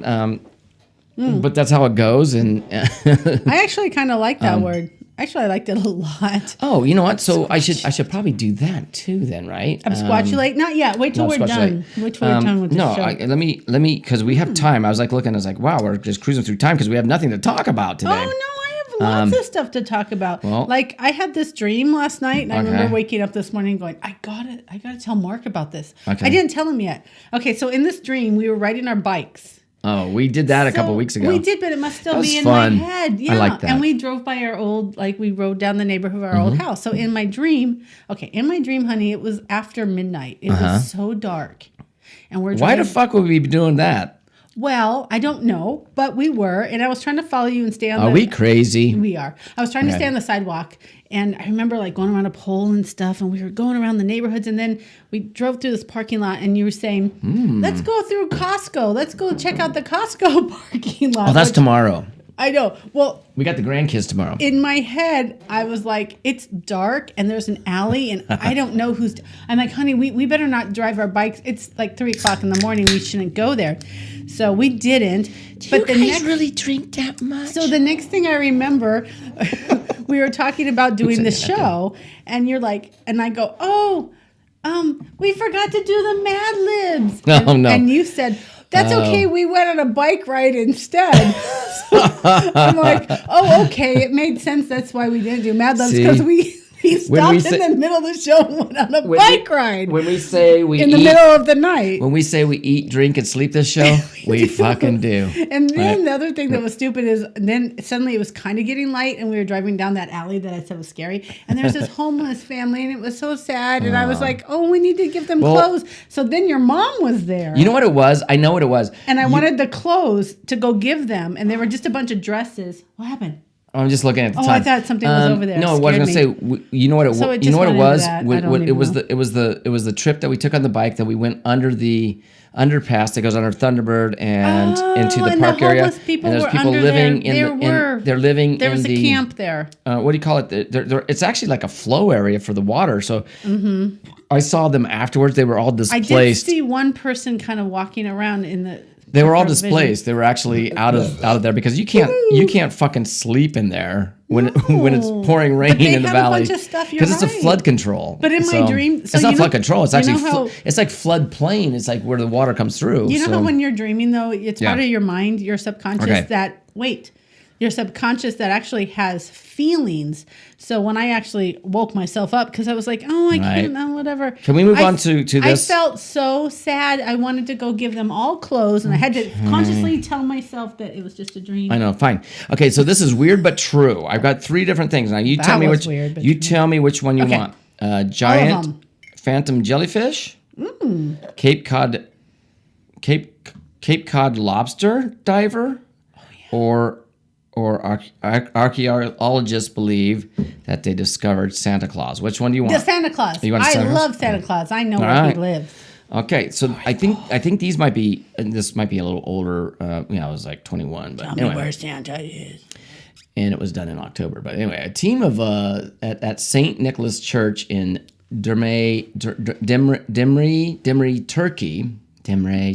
Speaker 7: that's how it goes. And
Speaker 8: I actually kind of like that word. Actually, I liked it a lot.
Speaker 7: oh, you know what? So I should probably do that too. Then, right?
Speaker 8: Absquatulate? Not yet. Wait till we're done. Wait till we're done with the
Speaker 7: no,
Speaker 8: show.
Speaker 7: let me because we have time. I was like looking. I was like, wow, we're just cruising through time because we have nothing to talk about today.
Speaker 8: Oh no, I have lots of stuff to talk about.
Speaker 7: well-
Speaker 8: Like I had this dream last night, and I
Speaker 7: Okay.
Speaker 8: remember waking up this morning going, I gotta tell Mark about this.
Speaker 7: Okay.
Speaker 8: I didn't tell him yet. Okay, so in this dream, we were riding our bikes.
Speaker 7: Oh, we did that a couple
Speaker 8: So
Speaker 7: weeks ago.
Speaker 8: We did, but it must still
Speaker 7: That was
Speaker 8: be in
Speaker 7: fun.
Speaker 8: my head. Yeah.
Speaker 7: I like that.
Speaker 8: And we drove by our old, we rode down the neighborhood of our old house. So in my dream, honey, it was after midnight. It was so dark. And we're
Speaker 7: Why
Speaker 8: driving.
Speaker 7: the fuck would we be doing that?
Speaker 8: Well, I don't know, but we were. And I was trying to follow you and stay on
Speaker 7: Are
Speaker 8: the...
Speaker 7: we crazy?
Speaker 8: We are. I was trying to
Speaker 7: Okay.
Speaker 8: stay on the sidewalk, and I remember going around a pole and stuff, and we were going around the neighborhoods, and then we drove through this parking lot, and you were saying, let's go through Costco. Let's go check out the Costco parking lot.
Speaker 7: Oh, that's
Speaker 8: which-
Speaker 7: tomorrow.
Speaker 8: I know. Well,
Speaker 7: We got the grandkids tomorrow.
Speaker 8: in my head, I was like, it's dark, and there's an alley, and I don't know who's... I'm like, honey, we better not drive our bikes. It's like 3 o'clock in the morning. We shouldn't go there. So we didn't. But the next...
Speaker 7: really drink that much?
Speaker 8: So the next thing I remember, we were talking about doing the show, and you're like, and I go, we forgot to do the Mad Libs.
Speaker 7: Oh,
Speaker 8: and,
Speaker 7: no.
Speaker 8: And you said, that's okay, we went on a bike ride instead. So I'm like, oh, okay, it made sense. That's why we didn't do Mad Libs,
Speaker 7: See?
Speaker 8: because we stopped in
Speaker 7: say-
Speaker 8: the middle of the show and went on a bike ride
Speaker 7: When we say we
Speaker 8: in
Speaker 7: eat,
Speaker 8: the middle of the night.
Speaker 7: when we say we eat, drink, and sleep this show, we fucking do.
Speaker 8: And then
Speaker 7: Right.
Speaker 8: the other thing that was stupid is then suddenly it was kind of getting light, and we were driving down that alley that I said was scary. And there's this homeless family, and it was so sad. And I was like, oh, we need to give them
Speaker 7: Well-
Speaker 8: clothes. So then your mom was there.
Speaker 7: You know what it was? I know what it was.
Speaker 8: and I wanted the clothes to go give them, and they were just a bunch of dresses. What happened?
Speaker 7: I'm just looking at the
Speaker 8: Oh,
Speaker 7: time.
Speaker 8: I thought something was over there.
Speaker 7: No, what I was
Speaker 8: Scared
Speaker 7: gonna say. You know what it?
Speaker 8: So it
Speaker 7: You know
Speaker 8: just
Speaker 7: what it
Speaker 8: went
Speaker 7: was?
Speaker 8: into that. I don't
Speaker 7: It
Speaker 8: even
Speaker 7: was
Speaker 8: know.
Speaker 7: it was the trip that we took on the bike that we went under the underpass that goes under Thunderbird and into the
Speaker 8: and
Speaker 7: park area.
Speaker 8: homeless people
Speaker 7: and there's
Speaker 8: were
Speaker 7: people
Speaker 8: under
Speaker 7: living
Speaker 8: there.
Speaker 7: they're living
Speaker 8: There
Speaker 7: in
Speaker 8: was
Speaker 7: the
Speaker 8: a camp there.
Speaker 7: what do you call it? It's actually like a flow area for the water. So I saw them afterwards. They were all
Speaker 8: I did
Speaker 7: displaced.
Speaker 8: see one person kind of walking around in the.
Speaker 7: They were all
Speaker 8: front vision.
Speaker 7: displaced. They were actually out of there because you can't fucking sleep in there when it's pouring rain
Speaker 8: they
Speaker 7: in the
Speaker 8: have a
Speaker 7: valley
Speaker 8: bunch of stuff, you're
Speaker 7: because it's a
Speaker 8: right.
Speaker 7: flood control.
Speaker 8: But in my dream- so
Speaker 7: it's not
Speaker 8: you
Speaker 7: flood
Speaker 8: know-
Speaker 7: control. It's
Speaker 8: you
Speaker 7: actually
Speaker 8: know how-
Speaker 7: it's like flood plain. It's like where the water comes through.
Speaker 8: You know
Speaker 7: so.
Speaker 8: how when you're dreaming though, it's
Speaker 7: Yeah.
Speaker 8: part of your mind, your subconscious
Speaker 7: Okay.
Speaker 8: your subconscious that actually has feelings. So when I actually woke myself up because I was like, oh, I can't,
Speaker 7: Right.
Speaker 8: whatever.
Speaker 7: Can we move on to this?
Speaker 8: I felt so sad. I wanted to go give them all clothes, and I had to consciously tell myself that it was just a dream.
Speaker 7: I know. Fine. Okay. So this is weird but true. I've got 3 different things now. You
Speaker 8: That
Speaker 7: tell me
Speaker 8: was
Speaker 7: which.
Speaker 8: weird, but
Speaker 7: You
Speaker 8: true.
Speaker 7: tell me which one you
Speaker 8: Okay.
Speaker 7: want. Giant
Speaker 8: them.
Speaker 7: phantom jellyfish. Cape Cod lobster diver, or archaeologists believe that they discovered Santa Claus. Which one do you want?
Speaker 8: The Santa Claus.
Speaker 7: You want
Speaker 8: I
Speaker 7: Santa Claus?
Speaker 8: love Santa Claus. I know where
Speaker 7: right.
Speaker 8: he lives.
Speaker 7: Okay, so I think these might be, and this might be a little older. I was like 21, but anyway.
Speaker 8: Santa is.
Speaker 7: And it was done in October. But anyway, a team of at St. Nicholas Church in Demre,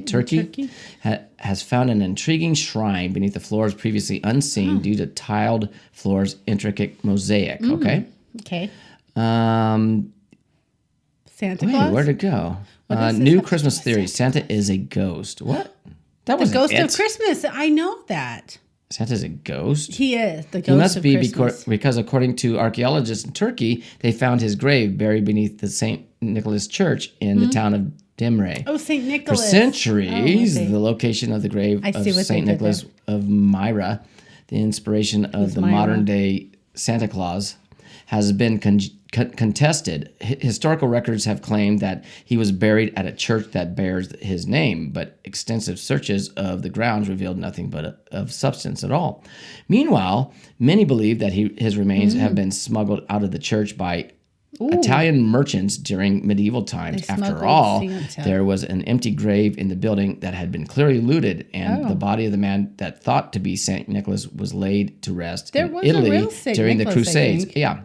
Speaker 7: Turkey, has found an intriguing shrine beneath the floors previously unseen due to tiled floors, intricate mosaic. Okay.
Speaker 8: Okay.
Speaker 7: Um,
Speaker 8: Santa
Speaker 7: wait,
Speaker 8: Claus.
Speaker 7: where'd it go?
Speaker 8: What does this
Speaker 7: New
Speaker 8: have to
Speaker 7: Christmas
Speaker 8: do with
Speaker 7: theory: Santa is a ghost. What? That
Speaker 8: The
Speaker 7: was
Speaker 8: ghost
Speaker 7: it.
Speaker 8: of Christmas. I know that.
Speaker 7: Santa's a ghost.
Speaker 8: He is the ghost
Speaker 7: He must
Speaker 8: of
Speaker 7: be
Speaker 8: Christmas.
Speaker 7: because, according to archaeologists in Turkey, they found his grave buried beneath the St. Nicholas Church in the town of Demre.
Speaker 8: Oh, St.
Speaker 7: For
Speaker 8: Nicholas.
Speaker 7: centuries,
Speaker 8: Oh, okay.
Speaker 7: the location of the grave
Speaker 8: I see
Speaker 7: of
Speaker 8: what they
Speaker 7: St.
Speaker 8: did
Speaker 7: Nicholas of Myra, the inspiration of the
Speaker 8: Myra?
Speaker 7: modern-day Santa Claus, has been contested. Historical records have claimed that he was buried at a church that bears his name, but extensive searches of the grounds revealed nothing but of substance at all. Meanwhile, many believe that his remains have been smuggled out of the church by Italian merchants during medieval times.
Speaker 8: They
Speaker 7: After
Speaker 8: smuggled
Speaker 7: all,
Speaker 8: Santa.
Speaker 7: there was an empty grave in the building that had been clearly looted, and
Speaker 8: Oh.
Speaker 7: the body of the man that thought to be Saint Nicholas was laid to rest
Speaker 8: There
Speaker 7: in
Speaker 8: was a
Speaker 7: Italy
Speaker 8: real Saint
Speaker 7: during
Speaker 8: Nicholas,
Speaker 7: the
Speaker 8: I
Speaker 7: Crusades.
Speaker 8: think.
Speaker 7: Yeah.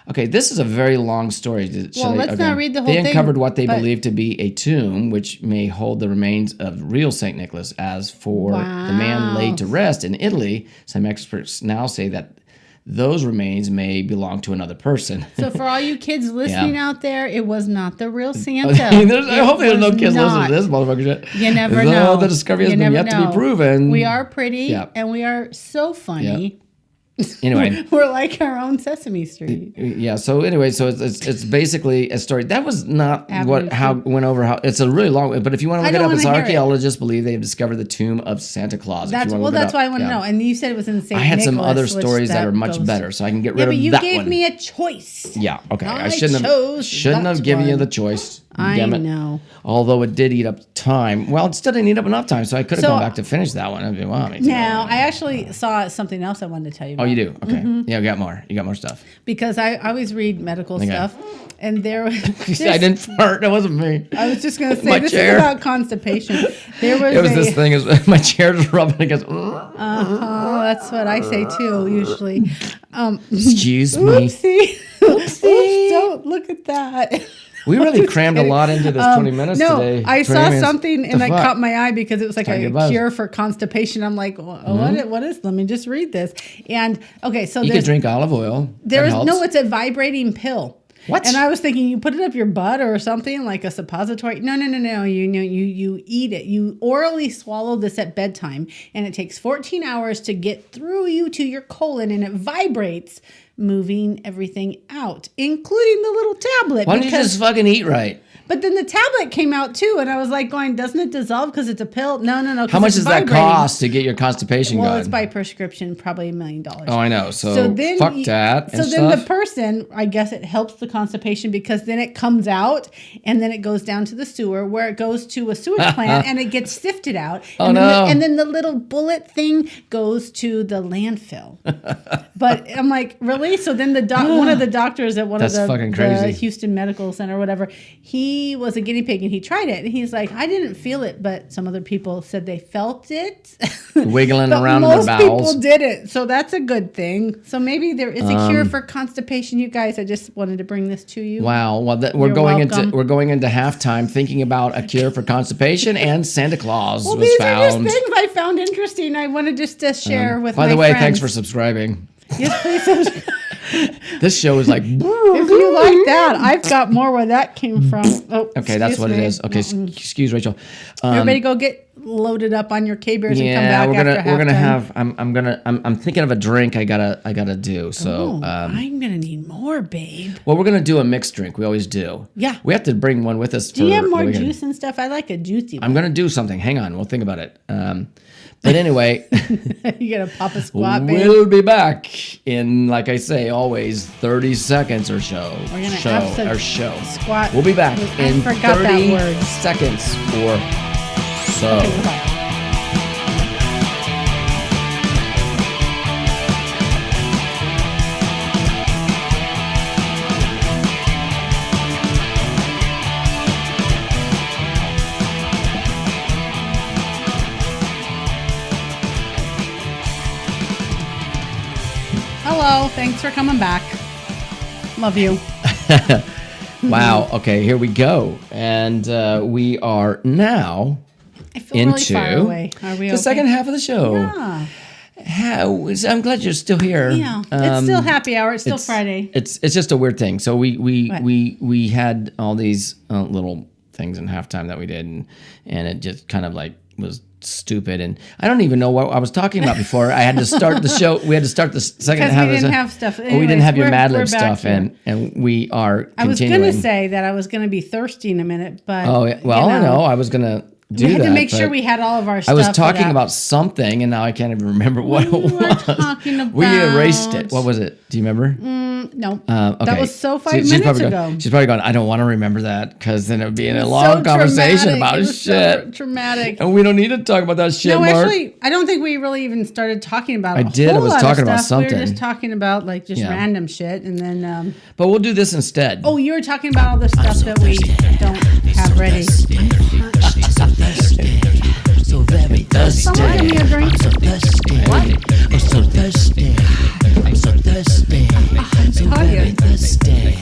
Speaker 7: Okay, this is a very long story.
Speaker 8: Well, let's not read the whole
Speaker 7: They
Speaker 8: thing,
Speaker 7: uncovered what they
Speaker 8: but-
Speaker 7: believe to be a tomb, which may hold the remains of real Saint Nicholas. As for the man laid to rest in Italy, some experts now say that those remains may belong to another person.
Speaker 8: So for all you kids listening out there, it was not the real Santa.
Speaker 7: I hope there's no
Speaker 8: It
Speaker 7: kids
Speaker 8: was
Speaker 7: listening
Speaker 8: not.
Speaker 7: to this motherfucker shit.
Speaker 8: You never
Speaker 7: Though
Speaker 8: know.
Speaker 7: The discovery has
Speaker 8: You
Speaker 7: been
Speaker 8: never
Speaker 7: yet to
Speaker 8: know.
Speaker 7: be proven.
Speaker 8: We are pretty,
Speaker 7: Yeah.
Speaker 8: and we are so funny.
Speaker 7: Anyway.
Speaker 8: We're like our own Sesame Street.
Speaker 7: Yeah. So anyway, so it's basically a story. That was not
Speaker 8: Avenue
Speaker 7: how went over how. It's a really long. But if you want to
Speaker 8: I
Speaker 7: look it
Speaker 8: don't
Speaker 7: up, it's
Speaker 8: wanna hear it.
Speaker 7: archeologists believe they have discovered the tomb of Santa Claus.
Speaker 8: That's that's why I want to know. And you said it was in St.
Speaker 7: I had some
Speaker 8: Nicholas,
Speaker 7: other
Speaker 8: which
Speaker 7: stories that are much
Speaker 8: goes-
Speaker 7: better, so I can get rid
Speaker 8: Yeah,
Speaker 7: of
Speaker 8: but you
Speaker 7: that
Speaker 8: gave
Speaker 7: one.
Speaker 8: me a choice.
Speaker 7: Yeah. Okay. I
Speaker 8: I
Speaker 7: shouldn't
Speaker 8: chose
Speaker 7: have
Speaker 8: that
Speaker 7: given you
Speaker 8: one.
Speaker 7: the choice.
Speaker 8: I
Speaker 7: Damn it.
Speaker 8: know.
Speaker 7: Although it did eat up time. Well, it still didn't eat up enough time, so I could have
Speaker 8: So-
Speaker 7: gone back to finish that one if you want me to.
Speaker 8: Now, I actually saw something else I wanted to tell you
Speaker 7: Oh,
Speaker 8: about.
Speaker 7: you do? Okay.
Speaker 8: Mm-hmm.
Speaker 7: Yeah, you got more. You got more stuff.
Speaker 8: Because I always read medical stuff. And there was.
Speaker 7: I didn't fart. That wasn't me.
Speaker 8: I was just going to say,
Speaker 7: My
Speaker 8: this
Speaker 7: chair.
Speaker 8: is about constipation. There was
Speaker 7: It was
Speaker 8: a.
Speaker 7: this thing. Is my chair just rubbing against.
Speaker 8: Oh, that's what I say too, usually.
Speaker 7: Excuse me.
Speaker 8: Oopsie. Oops, don't look at that.
Speaker 7: We really
Speaker 8: Just
Speaker 7: crammed a
Speaker 8: kidding.
Speaker 7: lot into this 20 minutes
Speaker 8: no,
Speaker 7: today.
Speaker 8: I
Speaker 7: 20
Speaker 8: saw
Speaker 7: minutes.
Speaker 8: something and
Speaker 7: The
Speaker 8: it
Speaker 7: fuck?
Speaker 8: caught my eye because it was like
Speaker 7: Trying to
Speaker 8: a
Speaker 7: get buzzed.
Speaker 8: cure for constipation. I'm like, what is? Let me just read this. And okay, so
Speaker 7: You could drink olive oil.
Speaker 8: there
Speaker 7: That
Speaker 8: is
Speaker 7: helps.
Speaker 8: no, it's a vibrating pill.
Speaker 7: What?
Speaker 8: And I was thinking, you put it up your butt or something like a suppository. No. You eat it. You orally swallow this at bedtime, and it takes 14 hours to get through you to your colon, and it vibrates moving everything out, including the little tablet.
Speaker 7: Why don't you just fucking eat right?
Speaker 8: But then the tablet came out too, and I was like going, doesn't it dissolve because it's a pill? No.
Speaker 7: How much
Speaker 8: it's
Speaker 7: does that
Speaker 8: vibrating.
Speaker 7: cost to get your constipation
Speaker 8: Well,
Speaker 7: going?
Speaker 8: it's by prescription, probably $1 million.
Speaker 7: Oh, I know. So
Speaker 8: then
Speaker 7: fuck that and
Speaker 8: So then the
Speaker 7: stuff.
Speaker 8: person, I guess it helps the constipation because then it comes out and then it goes down to the sewer where it goes to a sewage plant and it gets sifted out.
Speaker 7: Oh,
Speaker 8: and then
Speaker 7: no.
Speaker 8: and then the little bullet thing goes to the landfill. But I'm like, really? So then one of the doctors at one
Speaker 7: That's
Speaker 8: of
Speaker 7: fucking
Speaker 8: the
Speaker 7: crazy.
Speaker 8: Houston Medical Center or whatever, he was a guinea pig and he tried it. And he's like, I didn't feel it, but some other people said they felt it.
Speaker 7: Wiggling
Speaker 8: But
Speaker 7: around in their
Speaker 8: most
Speaker 7: bowels.
Speaker 8: people didn't, so that's a good thing. So maybe there is a cure for constipation, you guys. I just wanted to bring this to you.
Speaker 7: Wow. Well, we're
Speaker 8: You're
Speaker 7: going
Speaker 8: welcome.
Speaker 7: into halftime thinking about a cure for constipation, and Santa Claus
Speaker 8: Well,
Speaker 7: was
Speaker 8: these are just
Speaker 7: found.
Speaker 8: things I found interesting. I wanted just to share with
Speaker 7: By
Speaker 8: my
Speaker 7: the way,
Speaker 8: friends.
Speaker 7: thanks for subscribing.
Speaker 8: Yes, please subscribe.
Speaker 7: This show is like.
Speaker 8: If you like that, I've got more where that came from. Oh,
Speaker 7: Okay, that's
Speaker 8: excuse
Speaker 7: what it
Speaker 8: me.
Speaker 7: is. Okay, excuse Rachel.
Speaker 8: Everybody go get loaded up on your K-Bears and come
Speaker 7: Yeah,
Speaker 8: back
Speaker 7: we're gonna
Speaker 8: after
Speaker 7: we're gonna
Speaker 8: halftime.
Speaker 7: have. I'm thinking of a drink I gotta do. So
Speaker 8: I'm gonna need more, babe.
Speaker 7: well, we're gonna do a mixed drink. We always do.
Speaker 8: Yeah.
Speaker 7: We have to bring one with us.
Speaker 8: Do you have
Speaker 7: the
Speaker 8: more
Speaker 7: weekend.
Speaker 8: juice and stuff? I like a juicy
Speaker 7: I'm
Speaker 8: one.
Speaker 7: gonna do something. Hang on, we'll think about it. But anyway,
Speaker 8: You gotta pop a squat, babe.
Speaker 7: we'll be back in, like I say, always 30 seconds or so.
Speaker 8: We're gonna
Speaker 7: show
Speaker 8: absolute
Speaker 7: or show.
Speaker 8: squat.
Speaker 7: We'll be back
Speaker 8: I
Speaker 7: in
Speaker 8: forgot
Speaker 7: 30
Speaker 8: that word.
Speaker 7: seconds or so.
Speaker 8: Okay, goodbye. Hello, thanks for coming back. Love you.
Speaker 7: Wow. Okay, here we go, and we are now
Speaker 8: I feel really far
Speaker 7: into
Speaker 8: away. Are we
Speaker 7: the
Speaker 8: okay?
Speaker 7: second half of the show.
Speaker 8: Yeah.
Speaker 7: I'm glad you're still here.
Speaker 8: Yeah. It's still happy hour. It's still Friday.
Speaker 7: It's just a weird thing. So
Speaker 8: What?
Speaker 7: we had all these little things in halftime that we did, and it just kind of like was stupid, and I don't even know what I was talking about before. I had to start the show. We had to start the second
Speaker 8: Because
Speaker 7: half.
Speaker 8: we
Speaker 7: of
Speaker 8: didn't
Speaker 7: the-
Speaker 8: have stuff.
Speaker 7: Oh, we didn't
Speaker 8: Anyways,
Speaker 7: have your Mad Lib
Speaker 8: we're back
Speaker 7: stuff,
Speaker 8: here.
Speaker 7: and we are
Speaker 8: I was
Speaker 7: continuing.
Speaker 8: going to say that I was going to be thirsty in a minute, but
Speaker 7: Oh yeah, well, I know. I was gonna do
Speaker 8: we had
Speaker 7: that.
Speaker 8: to make sure
Speaker 7: but
Speaker 8: we had all of our
Speaker 7: I
Speaker 8: stuff.
Speaker 7: was
Speaker 8: for
Speaker 7: talking
Speaker 8: that.
Speaker 7: about something, and now I can't even remember what it
Speaker 8: We were
Speaker 7: was.
Speaker 8: talking
Speaker 7: We erased
Speaker 8: about-
Speaker 7: it. What was it? Do you remember?
Speaker 8: No,
Speaker 7: Okay.
Speaker 8: that was so 5
Speaker 7: She's
Speaker 8: minutes
Speaker 7: probably
Speaker 8: ago.
Speaker 7: Going, she's probably going, I don't want to remember that because then it would be in a
Speaker 8: It was
Speaker 7: long
Speaker 8: so
Speaker 7: conversation
Speaker 8: traumatic.
Speaker 7: about
Speaker 8: It was
Speaker 7: shit.
Speaker 8: So traumatic.
Speaker 7: And we don't need to talk about that shit,
Speaker 8: No,
Speaker 7: Mark.
Speaker 8: actually, I don't think we really even started talking about.
Speaker 7: I did. I
Speaker 8: whole
Speaker 7: was
Speaker 8: lot of
Speaker 7: talking about
Speaker 8: stuff. We
Speaker 7: something.
Speaker 8: were just talking about like just
Speaker 7: Yeah.
Speaker 8: random shit, and then
Speaker 7: But we'll do this instead.
Speaker 8: oh, you were talking about all the stuff that we don't have ready.
Speaker 2: So very thirsty.
Speaker 8: Someone give me a drink.
Speaker 2: I'm so thirsty. I'm so thirsty. I'm so thirsty. So very thirsty.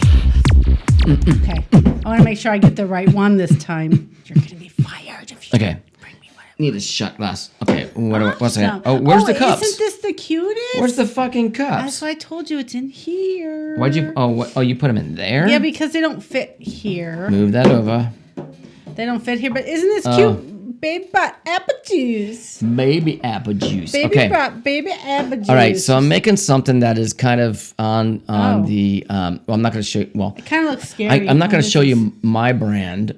Speaker 8: Okay, I want to make sure I get the right one this time. You're gonna be fired if you
Speaker 7: Okay.
Speaker 8: bring me one.
Speaker 7: Need a shot glass. Okay. What's that?
Speaker 8: Awesome.
Speaker 7: Oh, where's the cups?
Speaker 8: Isn't this the cutest?
Speaker 7: Where's the fucking
Speaker 8: That's
Speaker 7: cups?
Speaker 8: why I told you it's in here.
Speaker 7: Why'd you? Oh, you put them in there?
Speaker 8: Yeah, because they don't fit here.
Speaker 7: Move that over.
Speaker 8: They don't fit here. But isn't this
Speaker 7: Oh.
Speaker 8: cute? Baby brought apple juice.
Speaker 7: Baby apple juice.
Speaker 8: Baby
Speaker 7: okay.
Speaker 8: brought baby apple juice.
Speaker 7: All right, so I'm making something that is kind of on
Speaker 8: Oh.
Speaker 7: the. Well, I'm not going to show. Well,
Speaker 8: It kind of looks scary.
Speaker 7: I'm not going
Speaker 8: Oh,
Speaker 7: to show you my brand,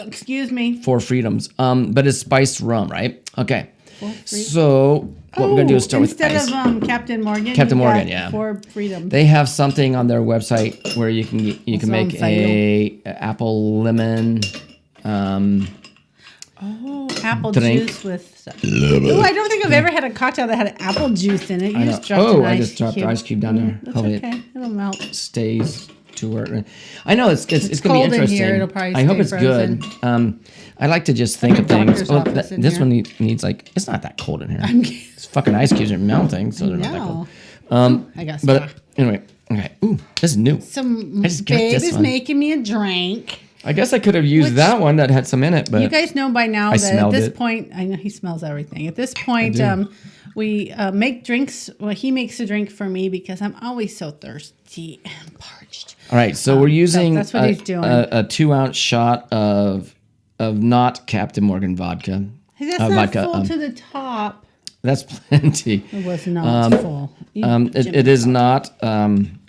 Speaker 8: Excuse me.
Speaker 7: Four Freedoms. But it's spiced rum, right? Okay.
Speaker 8: Freedom.
Speaker 7: So what we're going to do is start with
Speaker 8: instead
Speaker 7: ice.
Speaker 8: of Captain Morgan.
Speaker 7: Captain
Speaker 8: you got
Speaker 7: Morgan, yeah.
Speaker 8: For freedom.
Speaker 7: They have something on their website where you can
Speaker 8: What's
Speaker 7: make
Speaker 8: on sale?
Speaker 7: a apple lemon.
Speaker 8: Apple
Speaker 7: drink.
Speaker 8: juice with stuff. Ooh, I don't think I've ever had a cocktail that had apple juice in it. You
Speaker 7: I
Speaker 8: just
Speaker 7: know.
Speaker 8: dropped
Speaker 7: Oh,
Speaker 8: an
Speaker 7: I
Speaker 8: ice
Speaker 7: just dropped the
Speaker 8: cube.
Speaker 7: ice cube down there.
Speaker 8: That's
Speaker 7: Hopefully
Speaker 8: okay. It'll melt.
Speaker 7: it stays to where. I know it's going to be
Speaker 8: cold in
Speaker 7: interesting.
Speaker 8: here. It'll probably
Speaker 7: I hope
Speaker 8: stay
Speaker 7: it's good. I like to just think of things.
Speaker 8: doctor's
Speaker 7: Oh,
Speaker 8: office in
Speaker 7: this
Speaker 8: here.
Speaker 7: one needs like it's not that cold in here. It's fucking ice cubes are melting, so they're not that cold.
Speaker 8: No. I got
Speaker 7: But
Speaker 8: stuff.
Speaker 7: anyway, okay. Ooh, this is new.
Speaker 8: Some
Speaker 7: I just got
Speaker 8: babe
Speaker 7: this
Speaker 8: is
Speaker 7: one.
Speaker 8: making me a drink.
Speaker 7: I guess I could have used that one that had some in it, but
Speaker 8: You guys know by now
Speaker 7: I
Speaker 8: that at
Speaker 7: smelled
Speaker 8: this
Speaker 7: it.
Speaker 8: point, I know he smells everything. At this point,
Speaker 7: do.
Speaker 8: we make drinks. Well, he makes a drink for me because I'm always so thirsty and parched.
Speaker 7: all right. So we're using
Speaker 8: that's what he's doing.
Speaker 7: a 2-ounce shot of not Captain Morgan vodka.
Speaker 8: Hey, that's not
Speaker 7: vodka.
Speaker 8: full to the top.
Speaker 7: That's plenty.
Speaker 8: It was not full.
Speaker 7: It is not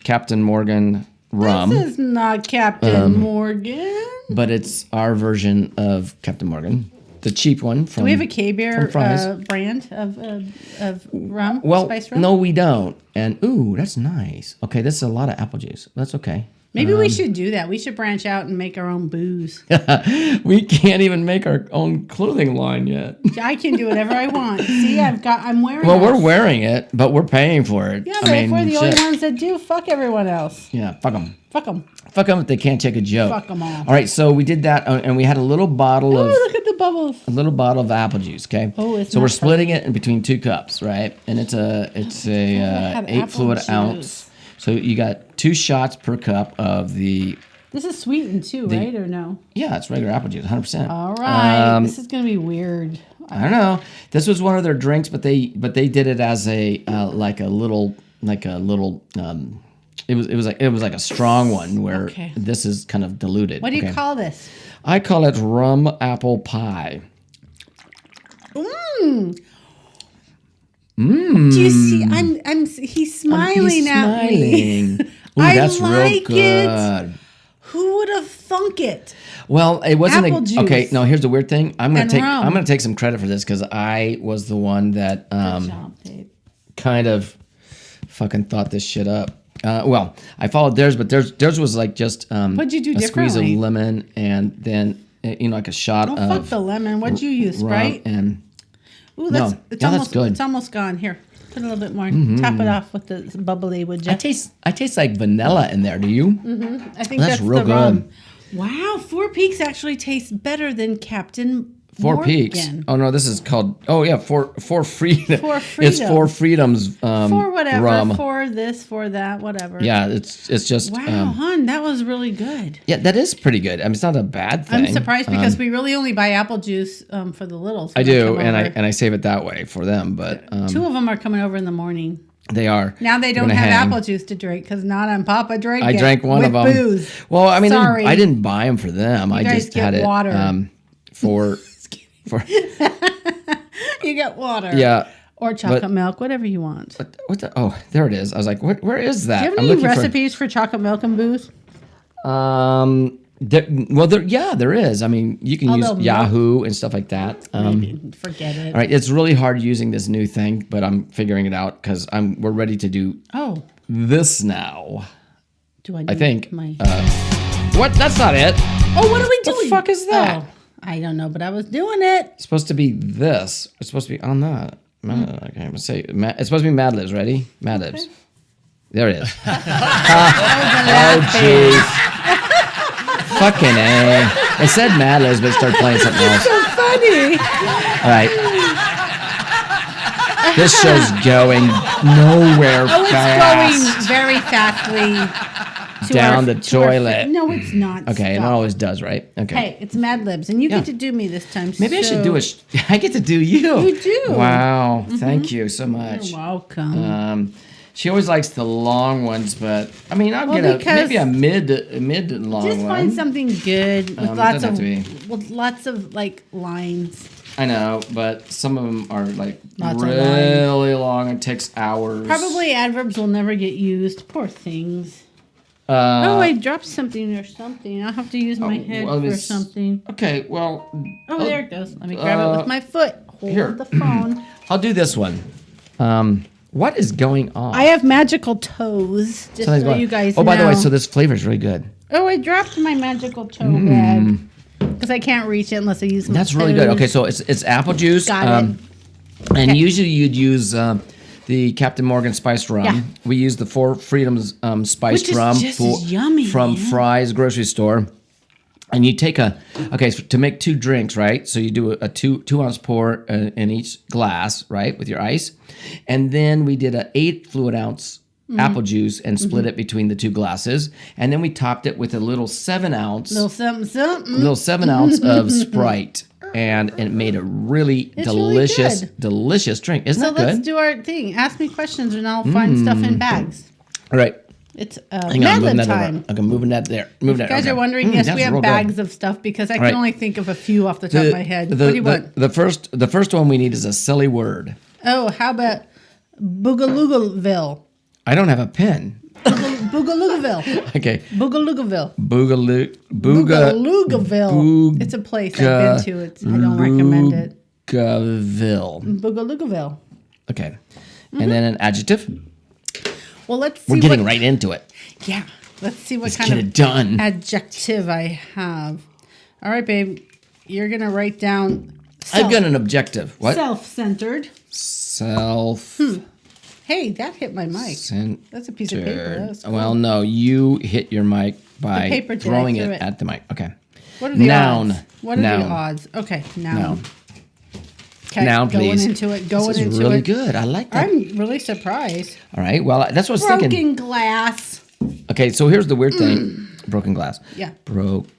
Speaker 7: Captain Morgan rum,
Speaker 8: This is not Captain Morgan.
Speaker 7: but it's our version of Captain Morgan, the cheap one. From,
Speaker 8: Do we have a K-Bear
Speaker 7: from Fry's.
Speaker 8: brand of rum?
Speaker 7: Well,
Speaker 8: Spice rum?
Speaker 7: no, we don't. And ooh, that's nice. Okay, this is a lot of apple juice. That's okay.
Speaker 8: Maybe we should do that. We should branch out and make our own booze.
Speaker 7: We can't even make our own clothing line yet.
Speaker 8: I can do whatever I want. See, I'm wearing
Speaker 7: Well,
Speaker 8: it.
Speaker 7: we're wearing it, but we're paying for it.
Speaker 8: Yeah, but if we're the
Speaker 7: shit.
Speaker 8: only ones that do, fuck everyone else.
Speaker 7: Yeah, fuck them.
Speaker 8: Fuck them.
Speaker 7: Fuck them if they can't take a joke.
Speaker 8: Fuck 'em all.
Speaker 7: All right, so we did that, and we had a little bottle
Speaker 8: Oh,
Speaker 7: of
Speaker 8: look at the bubbles.
Speaker 7: apple juice. Okay.
Speaker 8: Oh, it's
Speaker 7: so
Speaker 8: not
Speaker 7: we're splitting it in between 2 cups, right? And it's a
Speaker 8: had
Speaker 7: 8
Speaker 8: apple
Speaker 7: fluid
Speaker 8: juice.
Speaker 7: ounce. So you got 2 shots per cup of the.
Speaker 8: This is sweetened too, right? Or no?
Speaker 7: Yeah, it's regular apple juice, 100%.
Speaker 8: All right. This is gonna be weird.
Speaker 7: I don't know. This was one of their drinks, but they did it as a like a little. It was like a strong one where
Speaker 8: Okay.
Speaker 7: this is kind of diluted.
Speaker 8: What do you
Speaker 7: okay?
Speaker 8: call this?
Speaker 7: I call it rum apple pie.
Speaker 8: Do you see? He's smiling at me.
Speaker 7: Ooh,
Speaker 8: I
Speaker 7: that's real
Speaker 8: like it.
Speaker 7: good.
Speaker 8: Who would have thunk it?
Speaker 7: Well, it wasn't
Speaker 8: Apple juice.
Speaker 7: okay. No, here's the weird thing. I'm
Speaker 8: And rum.
Speaker 7: gonna take some credit for this because I was the one that
Speaker 8: Good job, babe.
Speaker 7: kind of fucking thought this shit up. Well, I followed theirs, but theirs was like just
Speaker 8: What'd you do
Speaker 7: a squeeze of
Speaker 8: differently?
Speaker 7: lemon and then like a shot
Speaker 8: Oh, fuck
Speaker 7: of
Speaker 8: the lemon. What'd you use?
Speaker 7: rum
Speaker 8: Sprite?
Speaker 7: and
Speaker 8: Ooh,
Speaker 7: No.
Speaker 8: it's
Speaker 7: Yeah, that's
Speaker 8: almost
Speaker 7: good.
Speaker 8: It's almost gone. Here, put a little bit more. Top it off with the bubbly, would you?
Speaker 7: I taste like vanilla in there. Do you?
Speaker 8: I think
Speaker 7: that's
Speaker 8: that's
Speaker 7: real
Speaker 8: the rum.
Speaker 7: good.
Speaker 8: Wow, Four Peaks actually tastes better than Captain
Speaker 7: Four
Speaker 8: Morgan.
Speaker 7: Peaks. Oh no, this is called. Oh yeah, Four Freedom.
Speaker 8: Four
Speaker 7: It's
Speaker 8: Freedom.
Speaker 7: Four Freedoms.
Speaker 8: For whatever,
Speaker 7: rum.
Speaker 8: for this, for that, whatever.
Speaker 7: Yeah, it's just.
Speaker 8: Wow, hon, that was really good.
Speaker 7: Yeah, that is pretty good. I mean, it's not a bad thing.
Speaker 8: I'm surprised because we really only buy apple juice for the littles.
Speaker 7: I
Speaker 8: when they
Speaker 7: do,
Speaker 8: come
Speaker 7: and
Speaker 8: over.
Speaker 7: I save it that way for them. But
Speaker 8: 2 of them are coming over in the morning.
Speaker 7: they are.
Speaker 8: Now they
Speaker 7: They're
Speaker 8: don't
Speaker 7: gonna
Speaker 8: have
Speaker 7: hang.
Speaker 8: apple juice to drink because not on Papa drank
Speaker 7: I
Speaker 8: it
Speaker 7: drank one
Speaker 8: with
Speaker 7: of them.
Speaker 8: booze.
Speaker 7: Well, I mean,
Speaker 8: Sorry.
Speaker 7: I didn't buy them for them. I
Speaker 8: guys
Speaker 7: just
Speaker 8: get
Speaker 7: had it
Speaker 8: water.
Speaker 7: for.
Speaker 8: You get water.
Speaker 7: Yeah.
Speaker 8: Or chocolate
Speaker 7: But-
Speaker 8: milk, whatever you want.
Speaker 7: What the? Oh, there it is. I was like, where is that?
Speaker 8: Do you have
Speaker 7: I'm
Speaker 8: any
Speaker 7: looking
Speaker 8: recipes for chocolate milk and booze?
Speaker 7: There is. I mean, you can
Speaker 8: Although
Speaker 7: use
Speaker 8: milk-
Speaker 7: Yahoo and stuff like that.
Speaker 8: Forget it.
Speaker 7: All right, it's really hard using this new thing, but I'm figuring it out because we're ready to do
Speaker 8: Oh,
Speaker 7: this now.
Speaker 8: do I?
Speaker 7: I think.
Speaker 8: My...
Speaker 7: What? That's not it.
Speaker 8: oh, what are we
Speaker 7: the
Speaker 8: doing?
Speaker 7: fuck is that?
Speaker 8: Oh, I don't know, but I was doing it.
Speaker 7: It's supposed to be this. It's supposed to be on that. Okay, I'm gonna say it's supposed to be Mad Libs. Ready? Mad Libs. There it is. Oh jeez. Fucking A. It said Mad Libs, but it started playing something else.
Speaker 8: So funny.
Speaker 7: All right. This show's going nowhere
Speaker 8: Oh, it's
Speaker 7: fast.
Speaker 8: going very fastly to
Speaker 7: Down
Speaker 8: our-
Speaker 7: the
Speaker 8: to our-
Speaker 7: toilet.
Speaker 8: no, it's not.
Speaker 7: Okay, and it
Speaker 8: Stop.
Speaker 7: always does, right? Okay.
Speaker 8: Hey, it's Mad Libs, and you
Speaker 7: Yeah.
Speaker 8: get to do me this time.
Speaker 7: Maybe I should
Speaker 8: so-
Speaker 7: do I get to do you.
Speaker 8: You do. Mm-hmm.
Speaker 7: Wow. Thank you so much.
Speaker 8: You're welcome.
Speaker 7: She always likes the long ones, but I mean, I'll
Speaker 8: Well,
Speaker 7: get
Speaker 8: because-
Speaker 7: maybe a mid long
Speaker 8: Just
Speaker 7: one.
Speaker 8: find something good with
Speaker 7: it
Speaker 8: lots
Speaker 7: doesn't
Speaker 8: of
Speaker 7: have to
Speaker 8: with lots of like lines.
Speaker 7: I know, but some of them are like
Speaker 8: Lots of
Speaker 7: really long. It takes hours.
Speaker 8: Probably adverbs will never get used. Poor things. Oh, I dropped something or something. I'll have to use my head
Speaker 7: well,
Speaker 8: for
Speaker 7: it's-
Speaker 8: something.
Speaker 7: Okay, well,
Speaker 8: Oh, there it goes. Let me grab it with my foot. Hold
Speaker 7: here.
Speaker 8: the phone.
Speaker 7: I'll do this one. What is going on?
Speaker 8: I have magical toes. Just
Speaker 7: Something's
Speaker 8: so
Speaker 7: going-
Speaker 8: you guys
Speaker 7: Oh,
Speaker 8: know.
Speaker 7: by the way, so this flavor is really good.
Speaker 8: Oh, I dropped my magical toe bag because I can't reach it unless I use my
Speaker 7: That's really good.
Speaker 8: toes.
Speaker 7: Okay, so it's apple juice.
Speaker 8: Got it.
Speaker 7: And
Speaker 8: Okay.
Speaker 7: usually you'd use the Captain Morgan spiced rum.
Speaker 8: Yeah.
Speaker 7: We use the Four Freedoms spiced
Speaker 8: Which is
Speaker 7: rum
Speaker 8: just as yummy,
Speaker 7: from
Speaker 8: man.
Speaker 7: Fry's grocery store. And you take so to make 2 drinks, right? So you do a 2-ounce pour in each glass, right, with your ice. And then we did a 8 fluid ounce
Speaker 8: Mm-hmm.
Speaker 7: apple juice and split it between the 2 glasses. And then we topped it with a little 7-ounce
Speaker 8: Little something, something.
Speaker 7: little 7-ounce of Sprite, and it made a really
Speaker 8: It's really good.
Speaker 7: delicious drink. Isn't
Speaker 8: So
Speaker 7: that
Speaker 8: let's
Speaker 7: good?
Speaker 8: do our thing. Ask me questions and I'll find stuff in bags.
Speaker 7: All right,
Speaker 8: It's
Speaker 7: hang on,
Speaker 8: Mad
Speaker 7: I'm moving
Speaker 8: Lib
Speaker 7: that
Speaker 8: time.
Speaker 7: over. Okay, moving that there. Moving
Speaker 8: You
Speaker 7: that.
Speaker 8: guys
Speaker 7: okay.
Speaker 8: are wondering, yes,
Speaker 7: that's
Speaker 8: we have
Speaker 7: real good.
Speaker 8: bags of stuff because I can
Speaker 7: Right.
Speaker 8: only think of a few off the top of my head. What do you want?
Speaker 7: The first one we need is a silly word.
Speaker 8: Oh, how about Boogaloogoville?
Speaker 7: I don't have a pen.
Speaker 8: Boogaloogoville.
Speaker 7: Okay.
Speaker 8: Boogaloogoville.
Speaker 7: Boogaloo.
Speaker 8: It's a place I've been to. I don't recommend it.
Speaker 7: Boogaville.
Speaker 8: Boogaloogoville.
Speaker 7: Okay. And then an adjective.
Speaker 8: Well, let's see.
Speaker 7: We're getting right into it.
Speaker 8: Yeah. Let's see what
Speaker 7: Let's
Speaker 8: kind
Speaker 7: get
Speaker 8: of
Speaker 7: it done.
Speaker 8: adjective I have. All right, babe. You're going to write down
Speaker 7: I've got an objective. What?
Speaker 8: self-centered.
Speaker 7: Self.
Speaker 8: Hey, that hit my mic. That's a piece of paper. That was cool.
Speaker 7: Well, no, you hit your mic by
Speaker 8: paper did,
Speaker 7: throwing
Speaker 8: I
Speaker 7: it
Speaker 8: threw it.
Speaker 7: at the mic. Okay.
Speaker 8: What are the
Speaker 7: Noun.
Speaker 8: odds? What are
Speaker 7: Noun.
Speaker 8: the odds? Okay, noun.
Speaker 7: Noun.
Speaker 8: Okay,
Speaker 7: Noun,
Speaker 8: going
Speaker 7: please.
Speaker 8: into it. Going
Speaker 7: This is
Speaker 8: into
Speaker 7: really
Speaker 8: it.
Speaker 7: good. I like that.
Speaker 8: I'm really surprised.
Speaker 7: All right. Well, that's what I was
Speaker 8: Broken
Speaker 7: thinking.
Speaker 8: glass.
Speaker 7: Okay, so here's the weird thing. Broken glass.
Speaker 8: Yeah.
Speaker 7: Broken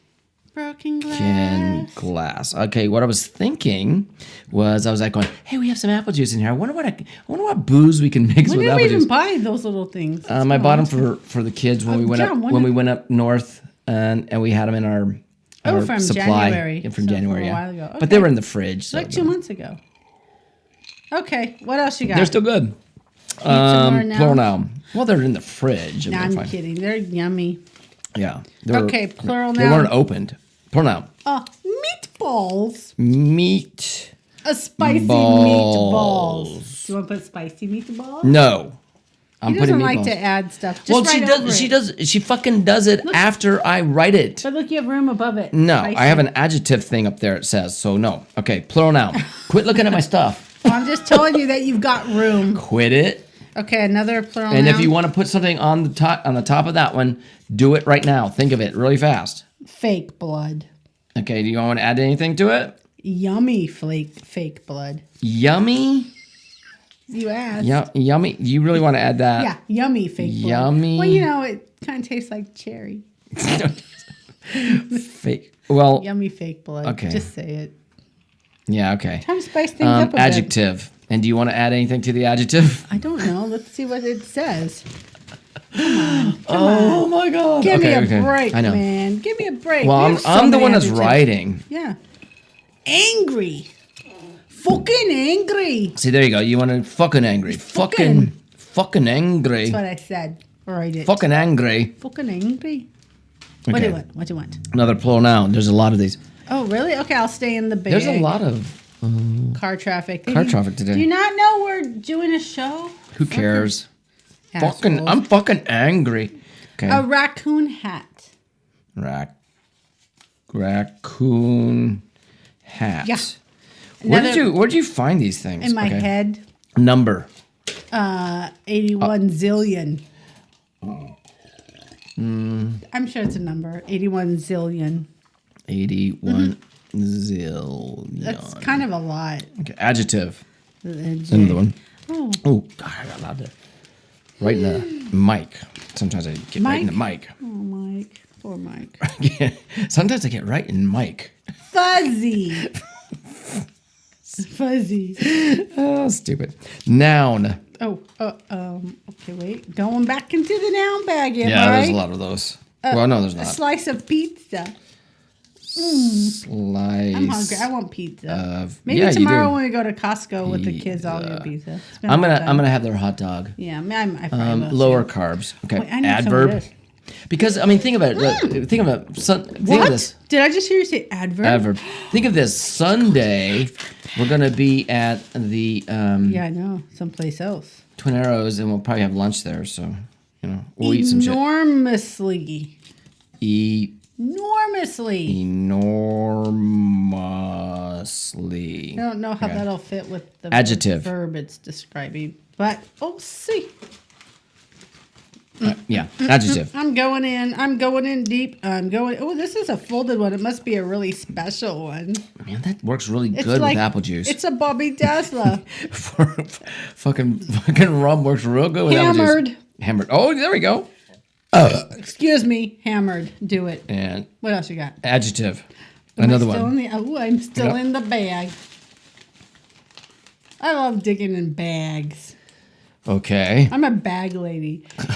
Speaker 8: Broken glass.
Speaker 7: glass. Okay, what I was thinking was I was like going, hey, we have some apple juice in here. I wonder what booze we can mix
Speaker 8: When
Speaker 7: with
Speaker 8: did
Speaker 7: apple
Speaker 8: we even
Speaker 7: juice.
Speaker 8: buy those little things?
Speaker 7: I bought them for the kids when we went
Speaker 8: yeah,
Speaker 7: up
Speaker 8: when
Speaker 7: when we
Speaker 8: did-
Speaker 7: went up north and we had them in our
Speaker 8: from
Speaker 7: supply
Speaker 8: January.
Speaker 7: Yeah, from
Speaker 8: So
Speaker 7: January.
Speaker 8: from a
Speaker 7: Yeah.
Speaker 8: while ago.
Speaker 7: But they
Speaker 8: Okay.
Speaker 7: were in the fridge. So
Speaker 8: Like 2 months ago. Okay, what else you got?
Speaker 7: they're still good.
Speaker 8: some more now?
Speaker 7: Plural noun. Well, they're in the fridge. I
Speaker 8: No,
Speaker 7: mean,
Speaker 8: I'm
Speaker 7: fine.
Speaker 8: kidding. They're yummy.
Speaker 7: Yeah.
Speaker 8: Okay, plural
Speaker 7: They
Speaker 8: noun.
Speaker 7: weren't opened. Plural noun.
Speaker 8: Meatballs.
Speaker 7: Meat.
Speaker 8: A spicy
Speaker 7: Balls.
Speaker 8: meatballs. Do you want to put spicy meatballs?
Speaker 7: No. I'm
Speaker 8: He
Speaker 7: putting
Speaker 8: doesn't like
Speaker 7: meatballs.
Speaker 8: to add stuff. Just
Speaker 7: Well,
Speaker 8: write over
Speaker 7: she
Speaker 8: it.
Speaker 7: does. She fucking does it after I write it.
Speaker 8: But look, you have room above it.
Speaker 7: No,
Speaker 8: Spicy.
Speaker 7: I have an adjective thing up there. It says so. No. Okay. Plural noun. Quit looking at my stuff.
Speaker 8: Well, I'm just telling you that you've got room.
Speaker 7: Quit it.
Speaker 8: Okay, another plural
Speaker 7: And
Speaker 8: noun.
Speaker 7: if you want to put something on the top of that one, do it right now. Think of it really fast.
Speaker 8: Fake blood.
Speaker 7: Okay. Do you want to add anything to it?
Speaker 8: Yummy fake blood.
Speaker 7: Yummy.
Speaker 8: You asked.
Speaker 7: Yummy. You really want to add that?
Speaker 8: Yeah, yummy fake blood.
Speaker 7: Yummy.
Speaker 8: Well, you know, it kind of tastes like cherry.
Speaker 7: Fake. Well.
Speaker 8: Yummy fake blood.
Speaker 7: Okay.
Speaker 8: Just say it.
Speaker 7: Yeah. Okay.
Speaker 8: Trying to spice things up a bit.
Speaker 7: Adjective. And do you want to add anything to the adjective?
Speaker 8: I don't know. Let's see what it says.
Speaker 7: Oh my God.
Speaker 8: Give me a
Speaker 7: okay.
Speaker 8: break,
Speaker 7: I know.
Speaker 8: man. Give me a break.
Speaker 7: Well,
Speaker 8: We have so
Speaker 7: I'm the
Speaker 8: many
Speaker 7: one that's
Speaker 8: adjectives.
Speaker 7: writing.
Speaker 8: Yeah. Angry. Fucking angry.
Speaker 7: See, there you go. You want to fucking angry. Fucking angry.
Speaker 8: That's what I said. Write it.
Speaker 7: Fucking angry.
Speaker 8: Fucking angry. What do
Speaker 7: Okay.
Speaker 8: you want? What do you want?
Speaker 7: Another plural noun. There's a lot of these.
Speaker 8: Oh, really? Okay, I'll stay in the bag.
Speaker 7: There's a lot of.
Speaker 8: Car traffic.
Speaker 7: Car traffic today.
Speaker 8: Do you not know we're doing a show?
Speaker 7: Who cares? Fucking.
Speaker 8: Assholes.
Speaker 7: I'm fucking angry. Okay.
Speaker 8: A raccoon hat.
Speaker 7: Raccoon hat.
Speaker 8: Yeah.
Speaker 7: Where did you find these things?
Speaker 8: In my
Speaker 7: Okay.
Speaker 8: head.
Speaker 7: Number.
Speaker 8: 81 zillion. I'm sure it's a number. 81 zillion.
Speaker 7: 81 zillion.
Speaker 8: That's kind of a lot.
Speaker 7: Okay. Adjective.
Speaker 8: Legit.
Speaker 7: Another one.
Speaker 8: Oh,
Speaker 7: Oh, God, I got loud there. Right in the mic. Sometimes I get right in the mic.
Speaker 8: oh, Mike. Poor Mike.
Speaker 7: Sometimes I get right in mic.
Speaker 8: Fuzzy. Fuzzy.
Speaker 7: Oh, stupid. Noun.
Speaker 8: Oh, okay, wait. Going back into the noun bag, am
Speaker 7: Yeah,
Speaker 8: I
Speaker 7: there's
Speaker 8: right?
Speaker 7: a lot of those. Well, no, there's
Speaker 8: A
Speaker 7: not.
Speaker 8: slice of pizza.
Speaker 7: Slice.
Speaker 8: I'm hungry. I want pizza. Maybe
Speaker 7: yeah, you
Speaker 8: tomorrow
Speaker 7: do.
Speaker 8: when we go to Costco with the kids, I'll get pizza. It's been a
Speaker 7: I'm
Speaker 8: long
Speaker 7: gonna
Speaker 8: time.
Speaker 7: have their hot dog.
Speaker 8: Yeah, I probably will
Speaker 7: Lower
Speaker 8: too.
Speaker 7: carbs. Okay.
Speaker 8: Wait, I need some of
Speaker 7: Adverb.
Speaker 8: this.
Speaker 7: Because I mean, think about it. Look, think of it. Think
Speaker 8: What?
Speaker 7: of this.
Speaker 8: Did I just hear you say adverb?
Speaker 7: Adverb. Think of this. Sunday, we're gonna be at the
Speaker 8: Yeah, I know. Someplace else.
Speaker 7: Twin Arrows, and we'll probably have lunch there. So, we'll eat some shit.
Speaker 8: Enormously. Enormously.
Speaker 7: Enormously.
Speaker 8: I don't know how
Speaker 7: Okay.
Speaker 8: that'll fit with the
Speaker 7: Adjective.
Speaker 8: verb it's describing, but we'll see.
Speaker 7: Yeah. Adjective.
Speaker 8: I'm going in deep. Oh, this is a folded one. It must be a really special one.
Speaker 7: Man, that works really
Speaker 8: It's
Speaker 7: good
Speaker 8: like,
Speaker 7: with apple juice.
Speaker 8: It's a Bobby Dazzler.
Speaker 7: fucking rum works real good with apple
Speaker 8: Hammered.
Speaker 7: juice. Hammered. Oh, there we go.
Speaker 8: Excuse me, hammered. Do it.
Speaker 7: And
Speaker 8: What else you got?
Speaker 7: adjective.
Speaker 8: Am I
Speaker 7: Another
Speaker 8: still
Speaker 7: one.
Speaker 8: I'm still
Speaker 7: Yep.
Speaker 8: in the bag. I love digging in bags.
Speaker 7: Okay.
Speaker 8: I'm a bag lady.
Speaker 7: God.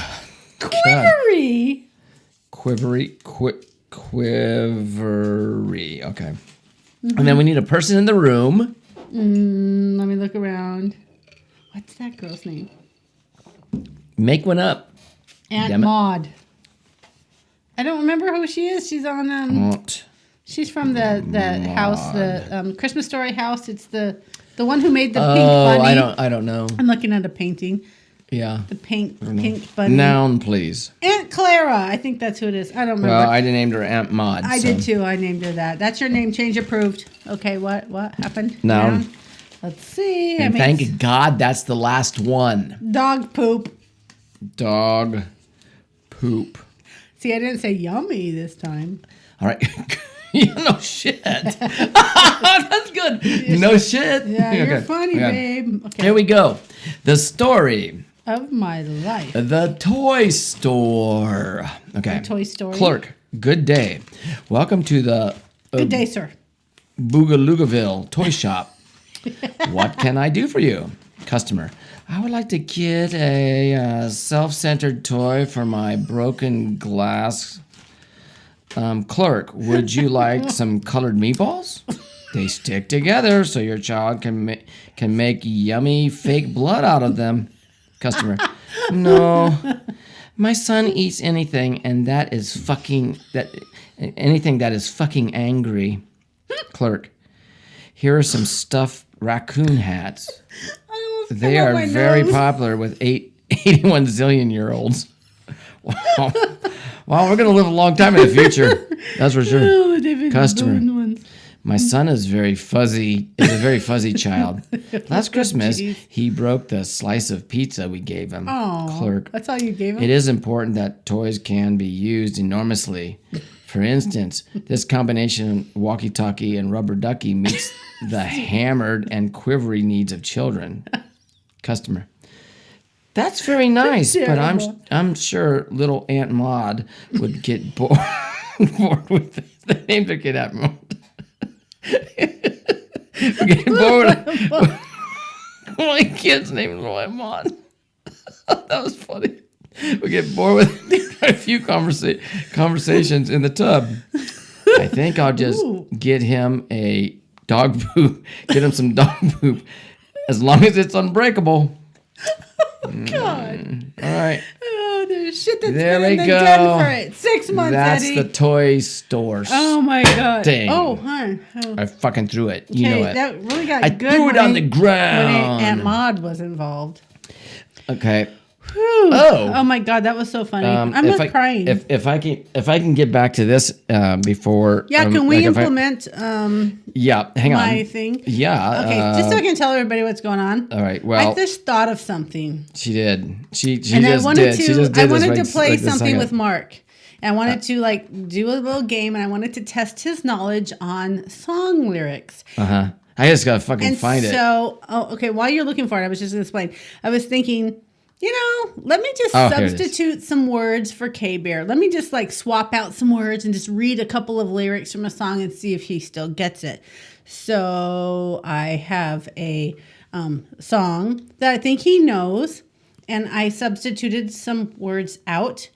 Speaker 8: Quivery.
Speaker 7: Quivery. Okay.
Speaker 8: Mm-hmm.
Speaker 7: And then we need a person in the room.
Speaker 8: Let me look around. What's that girl's name?
Speaker 7: Make one up.
Speaker 8: Aunt
Speaker 7: Damn it.
Speaker 8: Maud. I don't remember who she is. She's on.
Speaker 7: What?
Speaker 8: She's from the house, the Christmas Story house. It's the one who made the pink bunny.
Speaker 7: I don't know.
Speaker 8: I'm looking at a painting.
Speaker 7: Yeah.
Speaker 8: The pink bunny.
Speaker 7: Noun, please.
Speaker 8: Aunt Clara. I think that's who it is. I don't remember.
Speaker 7: Well, I named her Aunt Maud.
Speaker 8: I
Speaker 7: so.
Speaker 8: did too. I named her that. That's your name change approved. Okay, what happened?
Speaker 7: Noun.
Speaker 8: Let's see.
Speaker 7: And thank God that's the last one.
Speaker 8: Dog poop.
Speaker 7: Dog poop.
Speaker 8: See, I didn't say yummy this time.
Speaker 7: All right. No shit. That's good. No shit.
Speaker 8: Yeah, you're
Speaker 7: Okay.
Speaker 8: funny,
Speaker 7: Okay.
Speaker 8: babe. Okay.
Speaker 7: Here we go. The story.
Speaker 8: Of my life.
Speaker 7: The toy store. Okay.
Speaker 8: The toy story.
Speaker 7: Clerk. Good day. Welcome to the
Speaker 8: Good day, sir.
Speaker 7: Boogalugaville toy shop. What can I do for you? Customer. I would like to get a self-centered toy for my broken glass. Clerk, would you like some colored meatballs? They stick together so your child can make yummy fake blood out of them. Customer. No. My son eats anything and anything that is fucking angry. Clerk. Here are some stuffed raccoon hats. They are very popular with 81 zillion-year-olds. Wow. Wow, we're going to live a long time in the future. That's for sure.
Speaker 8: Oh, David
Speaker 7: Customer.
Speaker 8: Boone ones.
Speaker 7: My son is a very fuzzy child. Last Christmas,
Speaker 8: Jeez.
Speaker 7: he broke the slice of pizza we gave him.
Speaker 8: Oh,
Speaker 7: Clerk.
Speaker 8: that's all you gave him?
Speaker 7: It is important that toys can be used enormously. For instance, this combination walkie-talkie and rubber ducky meets the hammered and quivery needs of children. Customer. That's very nice, but I'm sure little Aunt Maud would get bored with the name to get Aunt Maud. Get bored with my kid's name is Aunt Maud. That was funny. We get bored with a few conversations in the tub. I think I'll just get him a dog poop. Get him some dog poop, as long as it's unbreakable.
Speaker 8: God.
Speaker 7: All right.
Speaker 8: Oh, there's shit that's
Speaker 7: There
Speaker 8: better
Speaker 7: we
Speaker 8: than
Speaker 7: go.
Speaker 8: done for it. 6 months,
Speaker 7: That's
Speaker 8: Eddie.
Speaker 7: the toy store.
Speaker 8: Oh my God.
Speaker 7: thing.
Speaker 8: Oh, hon. Oh.
Speaker 7: I fucking threw it. You know it.
Speaker 8: That really got
Speaker 7: I
Speaker 8: good.
Speaker 7: threw it
Speaker 8: when
Speaker 7: on the
Speaker 8: When
Speaker 7: ground.
Speaker 8: Aunt Maud was involved.
Speaker 7: Okay.
Speaker 8: Whew.
Speaker 7: Oh.
Speaker 8: Oh my God, that was so funny. I'm
Speaker 7: if
Speaker 8: not crying.
Speaker 7: If I can get back to this before.
Speaker 8: Yeah, can we
Speaker 7: like if I-
Speaker 8: implement
Speaker 7: Yeah, hang on.
Speaker 8: my thing?
Speaker 7: Yeah.
Speaker 8: Okay, just so I can tell everybody what's going on.
Speaker 7: All right.
Speaker 8: I
Speaker 7: Well,
Speaker 8: just thought of something.
Speaker 7: she did. She
Speaker 8: And
Speaker 7: just
Speaker 8: I wanted
Speaker 7: did.
Speaker 8: to
Speaker 7: She just did
Speaker 8: I
Speaker 7: this
Speaker 8: wanted
Speaker 7: right-
Speaker 8: to play
Speaker 7: like this
Speaker 8: something
Speaker 7: second.
Speaker 8: with Mark. And I wanted to like do a little game and I wanted to test his knowledge on song lyrics.
Speaker 7: Uh-huh. I just gotta fucking
Speaker 8: And
Speaker 7: find it.
Speaker 8: so, okay, while you're looking for it, I was just going to explain. I was thinking, let me just
Speaker 7: Oh, here it is.
Speaker 8: substitute some words for K-Bear. Let me just like swap out some words and just read a couple of lyrics from a song and see if he still gets it. So I have a song that I think he knows, and I substituted some words out.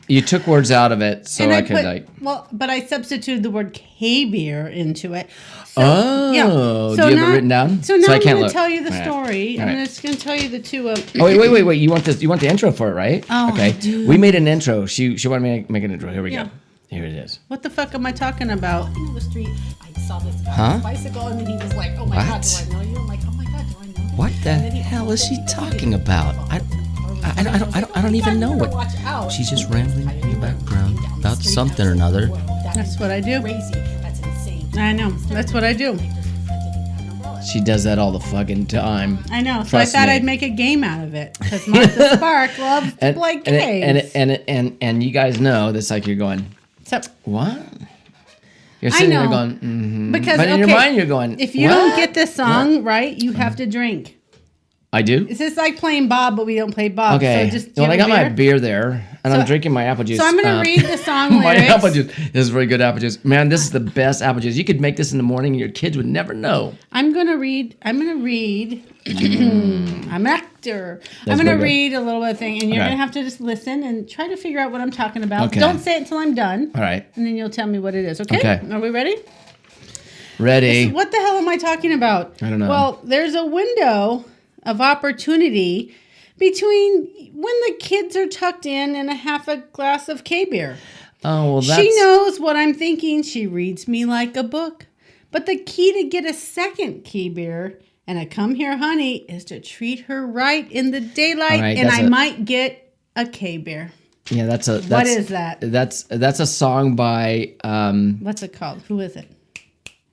Speaker 7: You took words out of it, so
Speaker 8: And
Speaker 7: I could
Speaker 8: but I substituted the word K-Bear into it. So,
Speaker 7: Oh, do you have it written down?
Speaker 8: So now
Speaker 7: So I
Speaker 8: I'm
Speaker 7: can't
Speaker 8: going
Speaker 7: look.
Speaker 8: to tell you the
Speaker 7: All right.
Speaker 8: story.
Speaker 7: All
Speaker 8: I'm
Speaker 7: right.
Speaker 8: just going to tell you the two.
Speaker 7: Oh wait! You want this? You want the intro for it, right?
Speaker 8: Oh,
Speaker 7: okay.
Speaker 8: I do.
Speaker 7: We made an intro. She wanted me to make an intro. Here we
Speaker 8: Yeah.
Speaker 7: go. Here it is.
Speaker 8: What the fuck am I talking about?
Speaker 6: In the street, I saw this guy
Speaker 7: Huh?
Speaker 6: on a bicycle, and then he was like, "Oh my God,
Speaker 7: What?
Speaker 6: do I know you?" I'm like, "Oh my God, do I know you?"
Speaker 7: What the
Speaker 6: And then he-
Speaker 7: hell is she talking about? I don't even know what.
Speaker 6: Watch out.
Speaker 7: She's just rambling in the background about something or another.
Speaker 8: That's what I do.
Speaker 6: Crazy. That's insane.
Speaker 8: I know. That's what I do.
Speaker 7: She does that all the fucking time.
Speaker 8: I know. So
Speaker 7: Trust
Speaker 8: I thought
Speaker 7: me.
Speaker 8: I'd make a game out of it because Martha Spark loves to play games.
Speaker 7: And you guys know that's like you're going,
Speaker 8: So,
Speaker 7: what? You're sitting there
Speaker 8: know.
Speaker 7: going, mm-hmm.
Speaker 8: because
Speaker 7: But in your
Speaker 8: okay,
Speaker 7: mind you're going,
Speaker 8: if you
Speaker 7: what?
Speaker 8: don't get this song right, you have to drink.
Speaker 7: I do.
Speaker 8: It's just like playing Bob, but we don't play Bob.
Speaker 7: Okay.
Speaker 8: So just do
Speaker 7: Well,
Speaker 8: you
Speaker 7: I
Speaker 8: have
Speaker 7: got
Speaker 8: a
Speaker 7: my beer there, and
Speaker 8: So-
Speaker 7: I'm drinking my apple juice.
Speaker 8: So I'm going to read the song
Speaker 7: my
Speaker 8: lyrics.
Speaker 7: apple juice. This is very good apple juice. Man, this is the best apple juice. You could make this in the morning, and your kids would never know.
Speaker 8: I'm going to read. I'm an actor. I'm going
Speaker 7: very
Speaker 8: to
Speaker 7: good.
Speaker 8: read a little bit of thing, and you're
Speaker 7: Okay.
Speaker 8: going to have to just listen and try to figure out what I'm talking about.
Speaker 7: Okay.
Speaker 8: Don't say it until I'm done,
Speaker 7: All right.
Speaker 8: and then you'll tell me what it is. Okay?
Speaker 7: Okay.
Speaker 8: Are we ready?
Speaker 7: Ready?
Speaker 8: What the hell am I talking about?
Speaker 7: I don't know.
Speaker 8: Well, there's a window of opportunity between when the kids are tucked in and a half a glass of K-beer.
Speaker 7: Oh, well, that's...
Speaker 8: She knows what I'm thinking. She reads me like a book. But the key to get a second K-beer and a come here honey is to treat her right in the daylight,
Speaker 7: All right,
Speaker 8: and
Speaker 7: that's
Speaker 8: I
Speaker 7: a-
Speaker 8: might get a K-beer.
Speaker 7: Yeah,
Speaker 8: What is that?
Speaker 7: That's a song by
Speaker 8: What's it called? Who is it?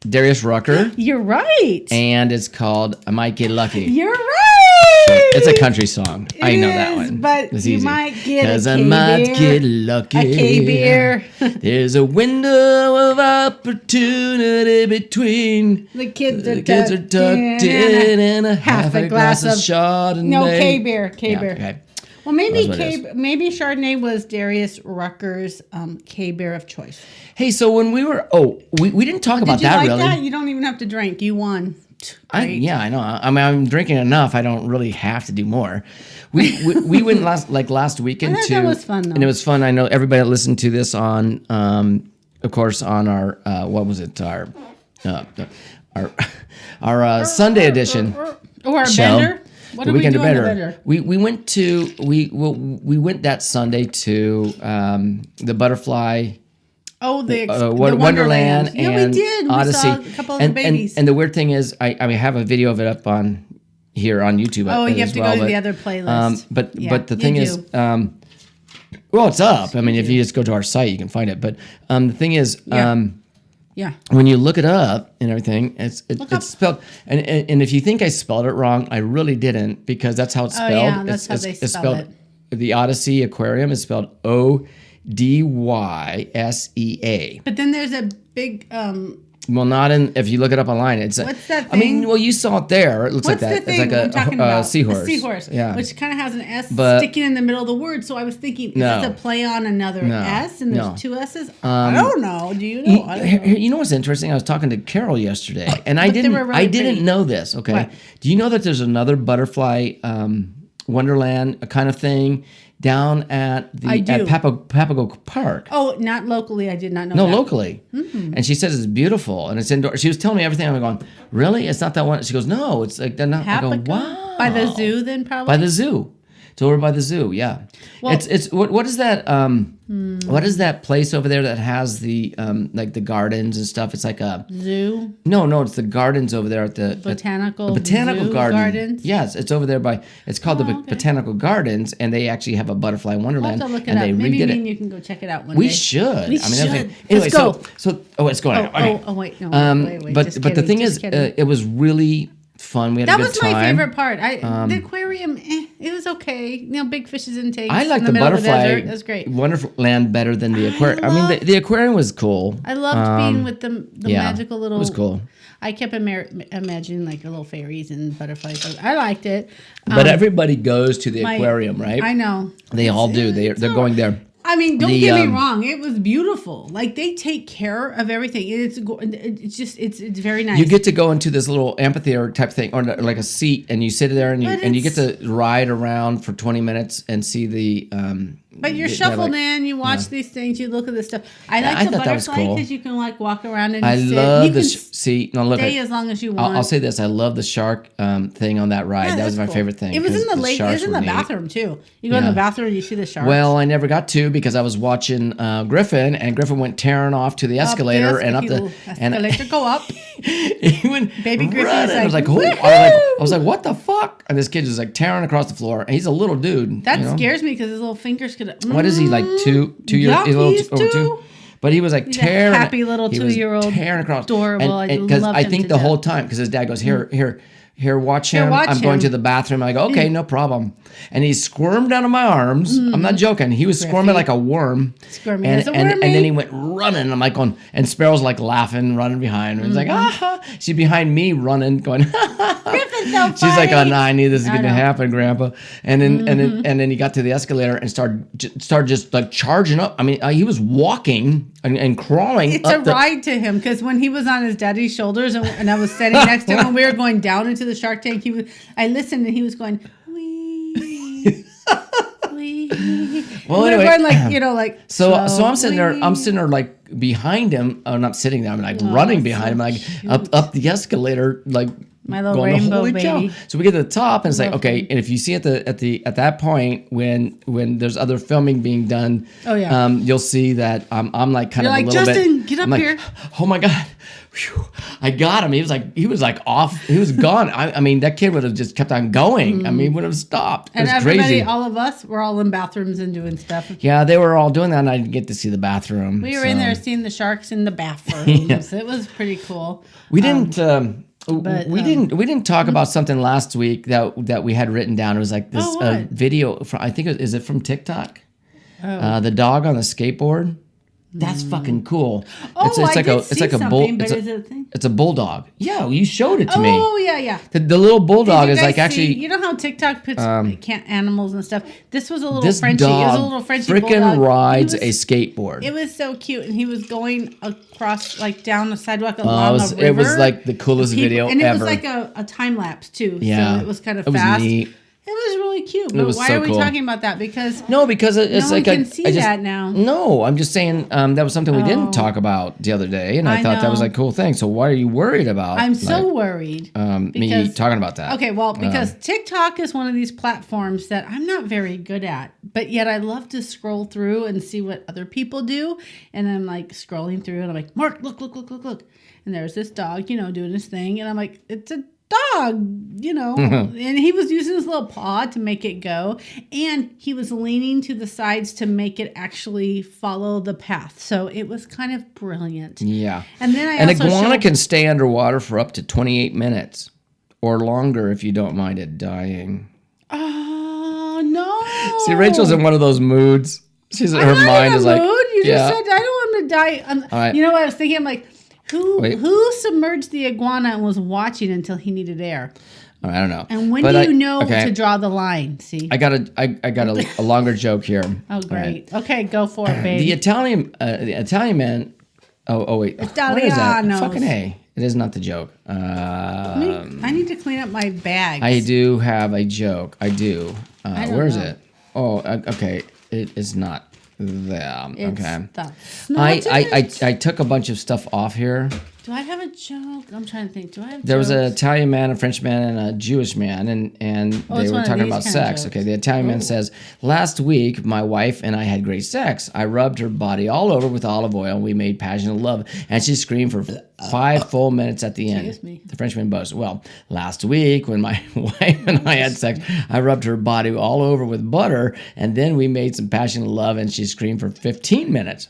Speaker 7: Darius Rucker,
Speaker 8: You're right.
Speaker 7: and it's called "I Might Get Lucky."
Speaker 8: You're right.
Speaker 7: It's a country song. I know that
Speaker 8: is,
Speaker 7: one.
Speaker 8: but
Speaker 7: It's
Speaker 8: you
Speaker 7: easy.
Speaker 8: might get a
Speaker 7: 'Cause I might
Speaker 8: K-beer.
Speaker 7: get lucky.
Speaker 8: A K-beer.
Speaker 7: There's a window of opportunity between
Speaker 8: The kids
Speaker 7: the kids are tucked in and a half a glass of Chardonnay.
Speaker 8: No, K-beer. K-beer.
Speaker 7: Yeah, okay.
Speaker 8: Well, maybe
Speaker 7: That's what it
Speaker 8: maybe Chardonnay was Darius Rucker's K-beer of choice.
Speaker 7: Hey, so when we were, we didn't talk about
Speaker 8: Did you
Speaker 7: that
Speaker 8: like
Speaker 7: really.
Speaker 8: that? You don't even have to drink. You won. Great.
Speaker 7: Yeah, I know. I mean, I'm drinking enough. I don't really have to do more. We went last weekend
Speaker 8: I thought
Speaker 7: to,
Speaker 8: that was fun, though.
Speaker 7: and it was fun. I know everybody that listened to this on, of course, on our what was it? Our Sunday edition
Speaker 8: Or a
Speaker 7: show.
Speaker 8: bender. What
Speaker 7: The
Speaker 8: did we
Speaker 7: Weekend
Speaker 8: do on the
Speaker 7: Bender.
Speaker 8: bender?
Speaker 7: We went to we went that Sunday to the Butterfly.
Speaker 8: Oh, the
Speaker 7: Wonderland
Speaker 8: Yeah,
Speaker 7: and
Speaker 8: we did.
Speaker 7: Odyssey.
Speaker 8: We saw a couple of the babies.
Speaker 7: And the weird thing is, I have a video of it up on here on YouTube.
Speaker 8: Oh, you
Speaker 7: as
Speaker 8: have to
Speaker 7: well,
Speaker 8: go to
Speaker 7: but,
Speaker 8: the other playlist. Yeah,
Speaker 7: but the
Speaker 8: you
Speaker 7: thing
Speaker 8: do.
Speaker 7: is, well, it's up. I mean, if you just go to our site, you can find it. But the thing is,
Speaker 8: Yeah.
Speaker 7: when you look it up and everything, it's
Speaker 8: up.
Speaker 7: spelled. And if you think I spelled it wrong, I really didn't, because that's how it's spelled.
Speaker 8: yeah, that's how
Speaker 7: It's-
Speaker 8: they
Speaker 7: it's
Speaker 8: spell
Speaker 7: spelled. The Odyssey Aquarium is spelled Odyssea.
Speaker 8: But then there's a big
Speaker 7: Well, not in. If you look it up online, it's.
Speaker 8: What's that
Speaker 7: I mean,
Speaker 8: thing?
Speaker 7: well, you saw it there. It looks
Speaker 8: what's
Speaker 7: like that.
Speaker 8: the thing
Speaker 7: It's
Speaker 8: I'm
Speaker 7: like
Speaker 8: talking
Speaker 7: a
Speaker 8: about?
Speaker 7: seahorse.
Speaker 8: A seahorse.
Speaker 7: Yeah.
Speaker 8: Which kind of has an S
Speaker 7: But-
Speaker 8: sticking in the middle of the word. So I was thinking, is
Speaker 7: No.
Speaker 8: this a play on another
Speaker 7: No.
Speaker 8: S and there's
Speaker 7: No.
Speaker 8: two S's? I don't know. Do you know? I don't know.
Speaker 7: You know what's interesting? I was talking to Carol yesterday, and I
Speaker 8: But they
Speaker 7: didn't.
Speaker 8: were really
Speaker 7: I didn't
Speaker 8: pretty.
Speaker 7: know this. Okay.
Speaker 8: What?
Speaker 7: Do you know that there's another butterfly Wonderland kind of thing down at the
Speaker 8: I do.
Speaker 7: at Papago Park?
Speaker 8: Oh, not locally. I did not know
Speaker 7: No,
Speaker 8: that.
Speaker 7: locally. And she says it's beautiful and it's indoor. She was telling me everything. I'm going, really? It's not that one. She goes, no, it's like they're not. I go,
Speaker 8: Papago?
Speaker 7: wow.
Speaker 8: By the zoo, then probably.
Speaker 7: By the zoo. It's over by the zoo. Yeah.
Speaker 8: Well-
Speaker 7: it's what is that? What is that place over there that has the like the gardens and stuff? It's like a
Speaker 8: zoo,
Speaker 7: no. It's the gardens over there at the
Speaker 8: botanical,
Speaker 7: botanical
Speaker 8: zoo
Speaker 7: garden.
Speaker 8: gardens.
Speaker 7: Yes, it's over there by. It's called the Botanical Gardens, and they actually have a butterfly
Speaker 8: I'll
Speaker 7: wonderland,
Speaker 8: have to look it
Speaker 7: and
Speaker 8: up.
Speaker 7: they
Speaker 8: Maybe
Speaker 7: redid
Speaker 8: me and
Speaker 7: it.
Speaker 8: you can go check it out one
Speaker 7: We
Speaker 8: day.
Speaker 7: should.
Speaker 8: We
Speaker 7: I mean,
Speaker 8: should.
Speaker 7: anyway.
Speaker 8: Let's go.
Speaker 7: So it's going. Okay.
Speaker 8: wait, no. Wait,
Speaker 7: but
Speaker 8: just
Speaker 7: the
Speaker 8: kidding,
Speaker 7: thing
Speaker 8: just
Speaker 7: is,
Speaker 8: kidding.
Speaker 7: it was really fun. We had
Speaker 8: That
Speaker 7: a good
Speaker 8: was
Speaker 7: time.
Speaker 8: my favorite part. The aquarium, it was okay. You know, big fishes in tanks.
Speaker 7: I like
Speaker 8: in
Speaker 7: the
Speaker 8: middle of
Speaker 7: butterfly
Speaker 8: desert. That was great.
Speaker 7: Wonderland better than the aquarium. I mean, the aquarium was cool.
Speaker 8: I loved being with the
Speaker 7: yeah,
Speaker 8: magical little.
Speaker 7: it was cool.
Speaker 8: I kept imagining like little fairies and butterflies. I liked it.
Speaker 7: But everybody goes to the
Speaker 8: my-
Speaker 7: aquarium, right?
Speaker 8: I know.
Speaker 7: They all do. They're going there.
Speaker 8: I mean, don't
Speaker 7: The,
Speaker 8: get me wrong. It was beautiful. Like they take care of everything. It's just it's very nice.
Speaker 7: You get to go into this little amphitheater type thing, or like a seat, and you sit there and you get to ride around for 20 minutes and see the.
Speaker 8: But you're
Speaker 7: they have,
Speaker 8: shuffled
Speaker 7: like-
Speaker 8: in. You watch these things. You look at this stuff. I
Speaker 7: Yeah,
Speaker 8: like
Speaker 7: I
Speaker 8: the
Speaker 7: thought that was
Speaker 8: butterfly
Speaker 7: cool.
Speaker 8: because you can like walk around and
Speaker 7: I
Speaker 8: sit.
Speaker 7: love
Speaker 8: you
Speaker 7: the
Speaker 8: can
Speaker 7: see. No, look.
Speaker 8: stay as long as you want.
Speaker 7: I'll say this: I love the shark thing on that ride.
Speaker 8: Yeah,
Speaker 7: that was
Speaker 8: that's
Speaker 7: my
Speaker 8: cool.
Speaker 7: favorite thing.
Speaker 8: It was
Speaker 7: 'cause
Speaker 8: in the lake. It
Speaker 7: sharks
Speaker 8: was in
Speaker 7: were
Speaker 8: the
Speaker 7: neat.
Speaker 8: bathroom too. You go in
Speaker 7: Yeah.
Speaker 8: the bathroom, you see the sharks.
Speaker 7: Well, I never got to because I was watching Griffin, and Griffin went tearing off to the escalator and up the
Speaker 8: escalator. Go up.
Speaker 7: he went
Speaker 8: Baby Griffin's
Speaker 7: running. I was
Speaker 8: like,
Speaker 7: like, I was like, what the fuck? And this kid is like tearing across the floor. And he's a little dude.
Speaker 8: That
Speaker 7: you know?
Speaker 8: scares me because his little fingers could.
Speaker 7: What is he like? 2 years?
Speaker 8: Yeah,
Speaker 7: he's a little
Speaker 8: he's
Speaker 7: over 2.
Speaker 8: two.
Speaker 7: But he was like
Speaker 8: He's a
Speaker 7: tearing.
Speaker 8: happy little
Speaker 7: he was
Speaker 8: 2-year-old.
Speaker 7: tearing across.
Speaker 8: Adorable. I
Speaker 7: Because
Speaker 8: love
Speaker 7: I
Speaker 8: him
Speaker 7: think
Speaker 8: to
Speaker 7: the
Speaker 8: death.
Speaker 7: whole time, because his dad goes, here, watch him.
Speaker 8: watch
Speaker 7: I'm going
Speaker 8: him.
Speaker 7: to the bathroom. I go, okay, no problem. And he squirmed out of my arms. I'm not joking. He was squirming like a worm.
Speaker 8: Squirming
Speaker 7: and,
Speaker 8: as a
Speaker 7: and,
Speaker 8: wormy.
Speaker 7: and then he went running. I'm like going, and Sparrow's like laughing, running behind me. He's like, ah. She's behind me running, going,
Speaker 8: Griffin's so
Speaker 7: She's like, oh
Speaker 8: funny.
Speaker 7: no, I knew this was going to
Speaker 8: know.
Speaker 7: happen, Grandpa. And then and then he got to the escalator and started just like charging up. I mean, he was walking and crawling.
Speaker 8: It's a
Speaker 7: up the,
Speaker 8: ride to him because when he was on his daddy's shoulders and I was sitting next to him, when we were going down into the Shark Tank. I listened and he was going, wee, wee.
Speaker 7: Well,
Speaker 8: we were
Speaker 7: anyway,
Speaker 8: going like
Speaker 7: So I'm sitting there.
Speaker 8: wee.
Speaker 7: I'm sitting there like behind him. I'm not sitting there. I'm like running behind him, like up the escalator, like
Speaker 8: My little
Speaker 7: going,
Speaker 8: rainbow
Speaker 7: "Holy
Speaker 8: baby.
Speaker 7: cow." So we get to the top and it's like,
Speaker 8: Love
Speaker 7: okay,
Speaker 8: him.
Speaker 7: and if you see at that point when there's other filming being done,
Speaker 8: Oh, yeah.
Speaker 7: you'll see that I'm like kind
Speaker 8: You're
Speaker 7: of
Speaker 8: like,
Speaker 7: a little
Speaker 8: "Justin,
Speaker 7: bit.
Speaker 8: get up
Speaker 7: I'm like,
Speaker 8: here."
Speaker 7: Oh my god. Whew, I got him. He was like off. He was gone. I mean, that kid would have just kept on going. I mean, would have stopped. It
Speaker 8: And
Speaker 7: was
Speaker 8: everybody,
Speaker 7: crazy.
Speaker 8: all of us, we're all in bathrooms and doing stuff.
Speaker 7: Yeah, they were all doing that, and I didn't get to see the bathroom.
Speaker 8: We were in
Speaker 7: so.
Speaker 8: there seeing the sharks in the bathrooms. It was pretty cool.
Speaker 7: We didn't.
Speaker 8: but,
Speaker 7: we didn't talk about something last week that we had written down. It was like this
Speaker 8: Oh, what?
Speaker 7: video from, I think is it from TikTok? The dog on the skateboard. That's fucking cool.
Speaker 8: Oh, I did
Speaker 7: it's
Speaker 8: see
Speaker 7: like a bull.
Speaker 8: something, but
Speaker 7: It's
Speaker 8: is
Speaker 7: a,
Speaker 8: it a thing?
Speaker 7: it's a bulldog. Yeah, you showed it to me.
Speaker 8: Oh, yeah.
Speaker 7: The little bulldog
Speaker 8: Did you
Speaker 7: is
Speaker 8: guys
Speaker 7: like
Speaker 8: see-
Speaker 7: actually.
Speaker 8: you know how TikTok puts animals and stuff? This was a little
Speaker 7: This
Speaker 8: Frenchie. It was a
Speaker 7: dog
Speaker 8: little Frenchie
Speaker 7: freaking
Speaker 8: bulldog.
Speaker 7: rides
Speaker 8: He
Speaker 7: a
Speaker 8: was-
Speaker 7: skateboard.
Speaker 8: It was so cute, and he was going across, like down the sidewalk
Speaker 7: it
Speaker 8: along
Speaker 7: was,
Speaker 8: a river.
Speaker 7: it was like the coolest video
Speaker 8: and it
Speaker 7: ever.
Speaker 8: was like a time lapse too.
Speaker 7: Yeah.
Speaker 8: So it was kind of
Speaker 7: It was
Speaker 8: fast.
Speaker 7: neat.
Speaker 8: It was really cute. But
Speaker 7: was
Speaker 8: why
Speaker 7: so
Speaker 8: are we
Speaker 7: cool.
Speaker 8: talking about that? Because
Speaker 7: No, because it's
Speaker 8: No one
Speaker 7: like
Speaker 8: can see that now.
Speaker 7: No, I'm just saying that was something we
Speaker 8: Oh.
Speaker 7: didn't talk about the other day, and I
Speaker 8: I
Speaker 7: thought that was
Speaker 8: know.
Speaker 7: like a cool thing. So why are you worried about?
Speaker 8: I'm so
Speaker 7: like,
Speaker 8: worried.
Speaker 7: me
Speaker 8: because-
Speaker 7: talking about that.
Speaker 8: Okay, well, because TikTok is one of these platforms that I'm not very good at, but yet I love to scroll through and see what other people do. And I'm like scrolling through and I'm like, Mark, look. And there's this dog, doing his thing. And I'm like, it's a dog, and he was using his little paw to make it go. And he was leaning to the sides to make it actually follow the path. So it was kind of brilliant.
Speaker 7: Yeah,
Speaker 8: And then I
Speaker 7: an
Speaker 8: also
Speaker 7: iguana
Speaker 8: showed-
Speaker 7: can stay underwater for up to 28 minutes or longer if you don't mind it dying.
Speaker 8: Oh, no.
Speaker 7: See, Rachel's in one of those moods. She's
Speaker 8: I'm
Speaker 7: her
Speaker 8: not
Speaker 7: mind
Speaker 8: in
Speaker 7: is
Speaker 8: a
Speaker 7: like,
Speaker 8: mood. You
Speaker 7: yeah.
Speaker 8: just said I don't want him to die.
Speaker 7: All right.
Speaker 8: You know what I was thinking? I'm like,
Speaker 7: Wait.
Speaker 8: who submerged the iguana and was watching until he needed air?
Speaker 7: I don't know.
Speaker 8: And when
Speaker 7: But
Speaker 8: do
Speaker 7: I-
Speaker 8: you know
Speaker 7: okay.
Speaker 8: to draw the line? See?
Speaker 7: I got a longer joke here.
Speaker 8: Oh,
Speaker 7: All right.
Speaker 8: great. Okay, go for it, babe.
Speaker 7: The Italian man. Oh wait. What is that?
Speaker 8: Italianos.
Speaker 7: Fucking A. It is not the joke.
Speaker 8: I need to clean up my bags.
Speaker 7: I do have a joke. I do.
Speaker 8: I don't
Speaker 7: Where is
Speaker 8: know.
Speaker 7: it? Oh, okay. It is not there.
Speaker 8: It's
Speaker 7: Okay.
Speaker 8: that's not it.
Speaker 7: I took a bunch of stuff off here.
Speaker 8: Do I have a joke? I'm trying to think. Do I have
Speaker 7: There was an
Speaker 8: jokes?
Speaker 7: Italian man, a French man, and a Jewish man, and
Speaker 8: Oh,
Speaker 7: they
Speaker 8: it's
Speaker 7: were
Speaker 8: one of
Speaker 7: talking
Speaker 8: these
Speaker 7: about
Speaker 8: kind of
Speaker 7: sex.
Speaker 8: jokes.
Speaker 7: Okay, the Italian man says, "Last week, my wife and I had great sex. I rubbed her body all over with olive oil, and we made passionate love, and she screamed for 5 full minutes at the end."
Speaker 8: Excuse me.
Speaker 7: The Frenchman boasts, "Well, last week, when my wife and I had sex, I rubbed her body all over with butter, and then we made some passionate love, and she screamed for 15 minutes."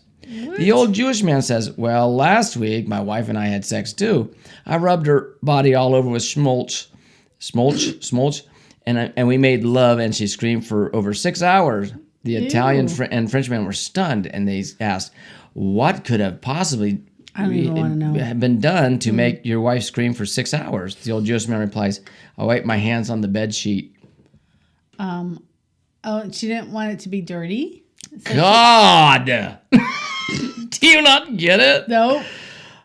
Speaker 7: The old Jewish man says, "Well, last week, my wife and I had sex too. I rubbed her body all over with smolch, and we made love, and she screamed for over 6 hours." The Italian and Frenchman were stunned, and they asked, "What could have possibly
Speaker 8: I don't even wanna know.
Speaker 7: have been done to make your wife scream for 6 hours?" The old Jewish man replies, "I wiped my hands on the bed sheet."
Speaker 8: Oh, she didn't want it to be dirty.
Speaker 7: God! Do you not get it?
Speaker 8: No.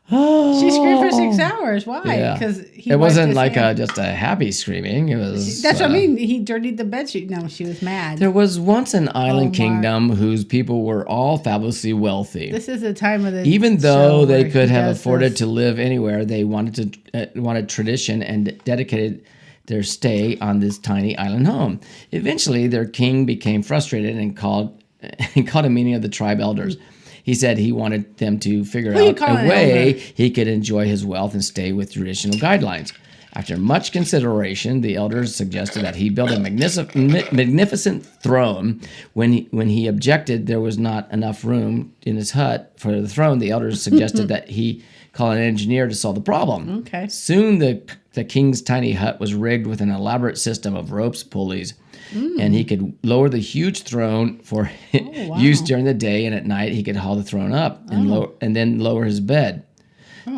Speaker 8: She screamed for 6 hours. Why?
Speaker 7: Yeah.
Speaker 8: Because
Speaker 7: It wasn't like just a happy screaming. It was.
Speaker 8: That's what I mean. He dirtied the bedsheet. No, she was mad.
Speaker 7: There was once an island
Speaker 8: Mark.
Speaker 7: kingdom whose people were all fabulously wealthy.
Speaker 8: This is the time of the
Speaker 7: Even though
Speaker 8: show
Speaker 7: they
Speaker 8: where
Speaker 7: could
Speaker 8: he
Speaker 7: have
Speaker 8: does
Speaker 7: afforded
Speaker 8: this.
Speaker 7: to live anywhere, they wanted tradition and dedicated their stay on this tiny island home. Eventually, their king became frustrated and called a meeting of the tribe elders. He said he wanted them to figure
Speaker 8: Who you
Speaker 7: out
Speaker 8: calling
Speaker 7: a
Speaker 8: an
Speaker 7: way
Speaker 8: elder?
Speaker 7: he could enjoy his wealth and stay with traditional guidelines. After much consideration, the elders suggested that he build a magnificent throne. When he objected there was not enough room in his hut for the throne, the elders suggested that he call an engineer to solve the problem.
Speaker 8: Okay.
Speaker 7: Soon the king's tiny hut was rigged with an elaborate system of ropes, pulleys, and he could lower the huge throne for use during the day, and at night he could haul the throne up and then lower his bed.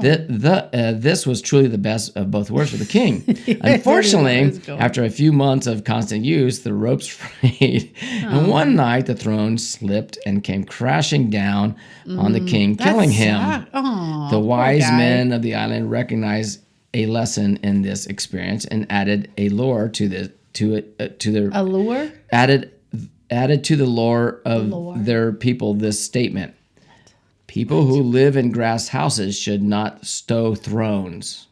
Speaker 7: This was truly the best of both worlds for the king. Unfortunately, after a few months of constant use, the ropes frayed, and one night the throne slipped and came crashing down on the king, killing him. The wise men of the island recognized a lesson in this experience and added a lore to their
Speaker 8: allure.
Speaker 7: added to the lore of their people this statement: people who live in grass houses should not stow thrones.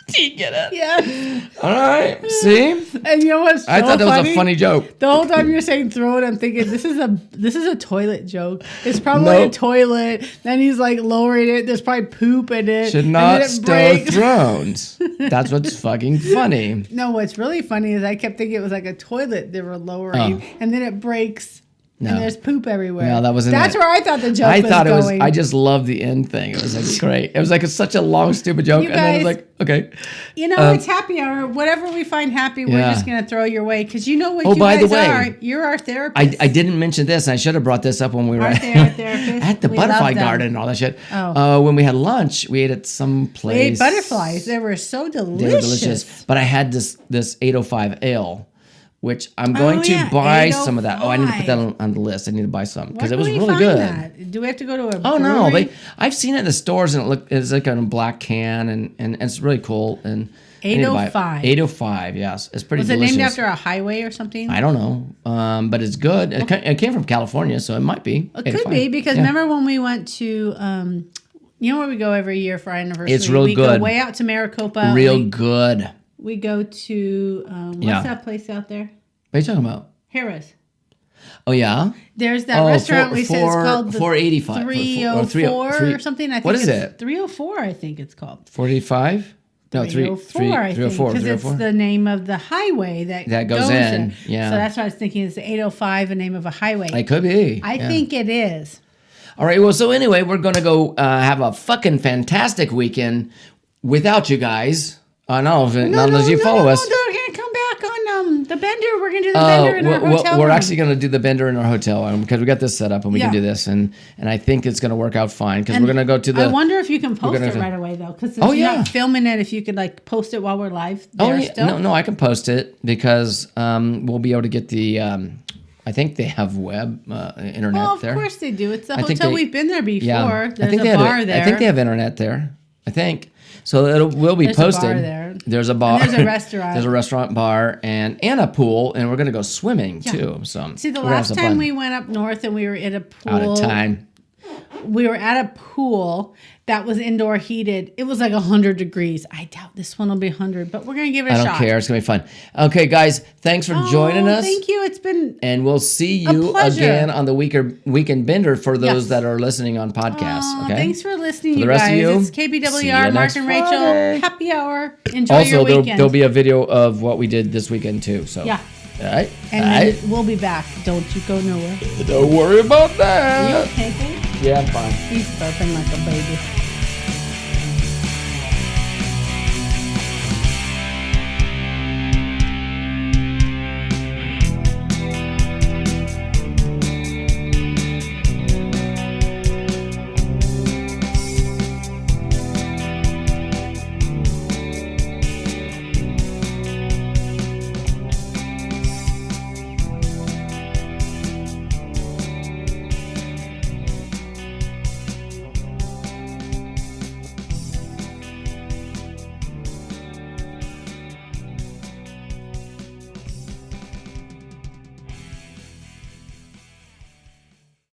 Speaker 7: Do you get it?
Speaker 8: Yeah.
Speaker 7: All right. See?
Speaker 8: And you know what's so
Speaker 7: I thought that was a funny joke.
Speaker 8: The whole time you're saying throw it, I'm thinking this is a toilet joke. It's probably
Speaker 7: Nope.
Speaker 8: a toilet. Then he's like lowering it. There's probably poop in it.
Speaker 7: Should
Speaker 8: and
Speaker 7: not
Speaker 8: then it
Speaker 7: stow
Speaker 8: breaks.
Speaker 7: thrones. That's what's fucking funny.
Speaker 8: No, what's really funny is I kept thinking it was like a toilet they were lowering, and then it breaks.
Speaker 7: No.
Speaker 8: And there's poop everywhere.
Speaker 7: No, that wasn't
Speaker 8: That's
Speaker 7: it.
Speaker 8: where I thought the joke
Speaker 7: I
Speaker 8: was
Speaker 7: thought it was.
Speaker 8: going.
Speaker 7: I just loved the end thing. It was like great. It was like such a long, stupid joke,
Speaker 8: You
Speaker 7: and then it was
Speaker 8: guys-
Speaker 7: like, okay.
Speaker 8: You know, it's happy hour. Whatever we find happy, we're
Speaker 7: Yeah.
Speaker 8: just going to throw your way. Because you know what
Speaker 7: Oh,
Speaker 8: you
Speaker 7: by
Speaker 8: guys
Speaker 7: the way,
Speaker 8: are. You're our therapist.
Speaker 7: I didn't mention this, and I should have brought this up when we were
Speaker 8: Our therapist.
Speaker 7: at the
Speaker 8: We
Speaker 7: butterfly
Speaker 8: love them.
Speaker 7: garden and all that shit.
Speaker 8: Oh.
Speaker 7: When we had lunch, we ate at some place.
Speaker 8: We ate butterflies. They were so delicious.
Speaker 7: They were delicious. But I had this 805 ale, which I'm going to
Speaker 8: yeah,
Speaker 7: buy some of that. Oh, I need to put that
Speaker 8: 805.
Speaker 7: on the list. I need to buy some because
Speaker 8: Where
Speaker 7: it was
Speaker 8: can we
Speaker 7: really
Speaker 8: find
Speaker 7: good.
Speaker 8: that? Do we have to go to a
Speaker 7: Oh no,
Speaker 8: brewery?
Speaker 7: I've seen it in the stores and it's like on a black can and it's really cool and I need to buy it.
Speaker 8: 805.
Speaker 7: 805, yes, it's pretty
Speaker 8: Was it
Speaker 7: delicious.
Speaker 8: named after a highway or something?
Speaker 7: I don't know, but it's good. It came from California, so it might be.
Speaker 8: It could
Speaker 7: 805.
Speaker 8: be because
Speaker 7: Yeah.
Speaker 8: remember when we went to, you know where we go every year for our anniversary?
Speaker 7: It's real
Speaker 8: we
Speaker 7: good.
Speaker 8: go way out to Maricopa.
Speaker 7: Real good.
Speaker 8: We go to, what's
Speaker 7: Yeah.
Speaker 8: that place out there?
Speaker 7: What are you talking about?
Speaker 8: Harris.
Speaker 7: Oh yeah.
Speaker 8: There's that restaurant we said it's called the
Speaker 7: 485
Speaker 8: 304 or something. I think
Speaker 7: What is
Speaker 8: it's
Speaker 7: it?
Speaker 8: 304, I think it's called.
Speaker 7: 45? No,
Speaker 8: 304, I think,
Speaker 7: 304.
Speaker 8: because it's
Speaker 7: 304.
Speaker 8: the name of the highway that
Speaker 7: goes in,
Speaker 8: there.
Speaker 7: yeah.
Speaker 8: So that's what I was thinking. Is the 805 a name of a highway?
Speaker 7: It could be.
Speaker 8: I
Speaker 7: yeah.
Speaker 8: think it is.
Speaker 7: All right. Well, so anyway, we're gonna go have a fucking fantastic weekend without you guys. No, not unless you follow us.
Speaker 8: No, we're gonna come back on the bender. We're gonna do the bender in our hotel
Speaker 7: We're
Speaker 8: room.
Speaker 7: actually going to do the bender in our hotel because we got this set up and we can
Speaker 8: Yeah.
Speaker 7: do this, and I think it's going to work out fine because we're going to go to the.
Speaker 8: I wonder if you can post
Speaker 7: gonna
Speaker 8: it
Speaker 7: do-
Speaker 8: right away though, because
Speaker 7: Oh,
Speaker 8: you're
Speaker 7: yeah.
Speaker 8: not filming it. If you could like post it while we're live
Speaker 7: Oh
Speaker 8: there
Speaker 7: yeah,
Speaker 8: still.
Speaker 7: no, I can post it because we'll be able to get the. I think they have web internet
Speaker 8: Well, of
Speaker 7: there.
Speaker 8: course they do. It's the
Speaker 7: I think
Speaker 8: hotel
Speaker 7: they-
Speaker 8: we've been there before.
Speaker 7: Yeah,
Speaker 8: There's
Speaker 7: I think
Speaker 8: a
Speaker 7: they have
Speaker 8: bar there.
Speaker 7: I think they have internet there. I think so. Will be
Speaker 8: There's a bar
Speaker 7: posted.
Speaker 8: there.
Speaker 7: There's a bar.
Speaker 8: And there's a restaurant.
Speaker 7: There's a restaurant, bar, and a pool, and we're gonna go swimming too. So
Speaker 8: See, the
Speaker 7: we're gonna have
Speaker 8: last
Speaker 7: some
Speaker 8: time
Speaker 7: fun.
Speaker 8: we went up north and we were in a pool.
Speaker 7: Out of time.
Speaker 8: We were at a pool that was indoor heated. It was like 100 degrees. I doubt this one will be 100, but we're gonna give it a
Speaker 7: I
Speaker 8: shot.
Speaker 7: don't care. It's gonna be fun. Okay, guys, thanks for joining us.
Speaker 8: Thank you. It's been
Speaker 7: And we'll see you
Speaker 8: pleasure.
Speaker 7: again on the weekend bender for those
Speaker 8: Yes.
Speaker 7: that are listening on podcasts. Okay.
Speaker 8: Thanks for listening,
Speaker 7: For the
Speaker 8: you
Speaker 7: rest of
Speaker 8: guys.
Speaker 7: you,
Speaker 8: It's
Speaker 7: see you
Speaker 8: KBWR, Mark
Speaker 7: next
Speaker 8: and Rachel.
Speaker 7: Friday.
Speaker 8: Happy hour. Enjoy
Speaker 7: Also,
Speaker 8: your
Speaker 7: there'll,
Speaker 8: weekend.
Speaker 7: there'll be a video of what we did this weekend too. So
Speaker 8: Yeah.
Speaker 7: All right.
Speaker 8: and
Speaker 7: All
Speaker 8: then
Speaker 7: right.
Speaker 8: we'll be back. Don't you go nowhere.
Speaker 7: Don't worry about
Speaker 8: You
Speaker 7: that.
Speaker 8: okay, babe?
Speaker 7: Yeah, I'm fine.
Speaker 8: He's burping like a baby.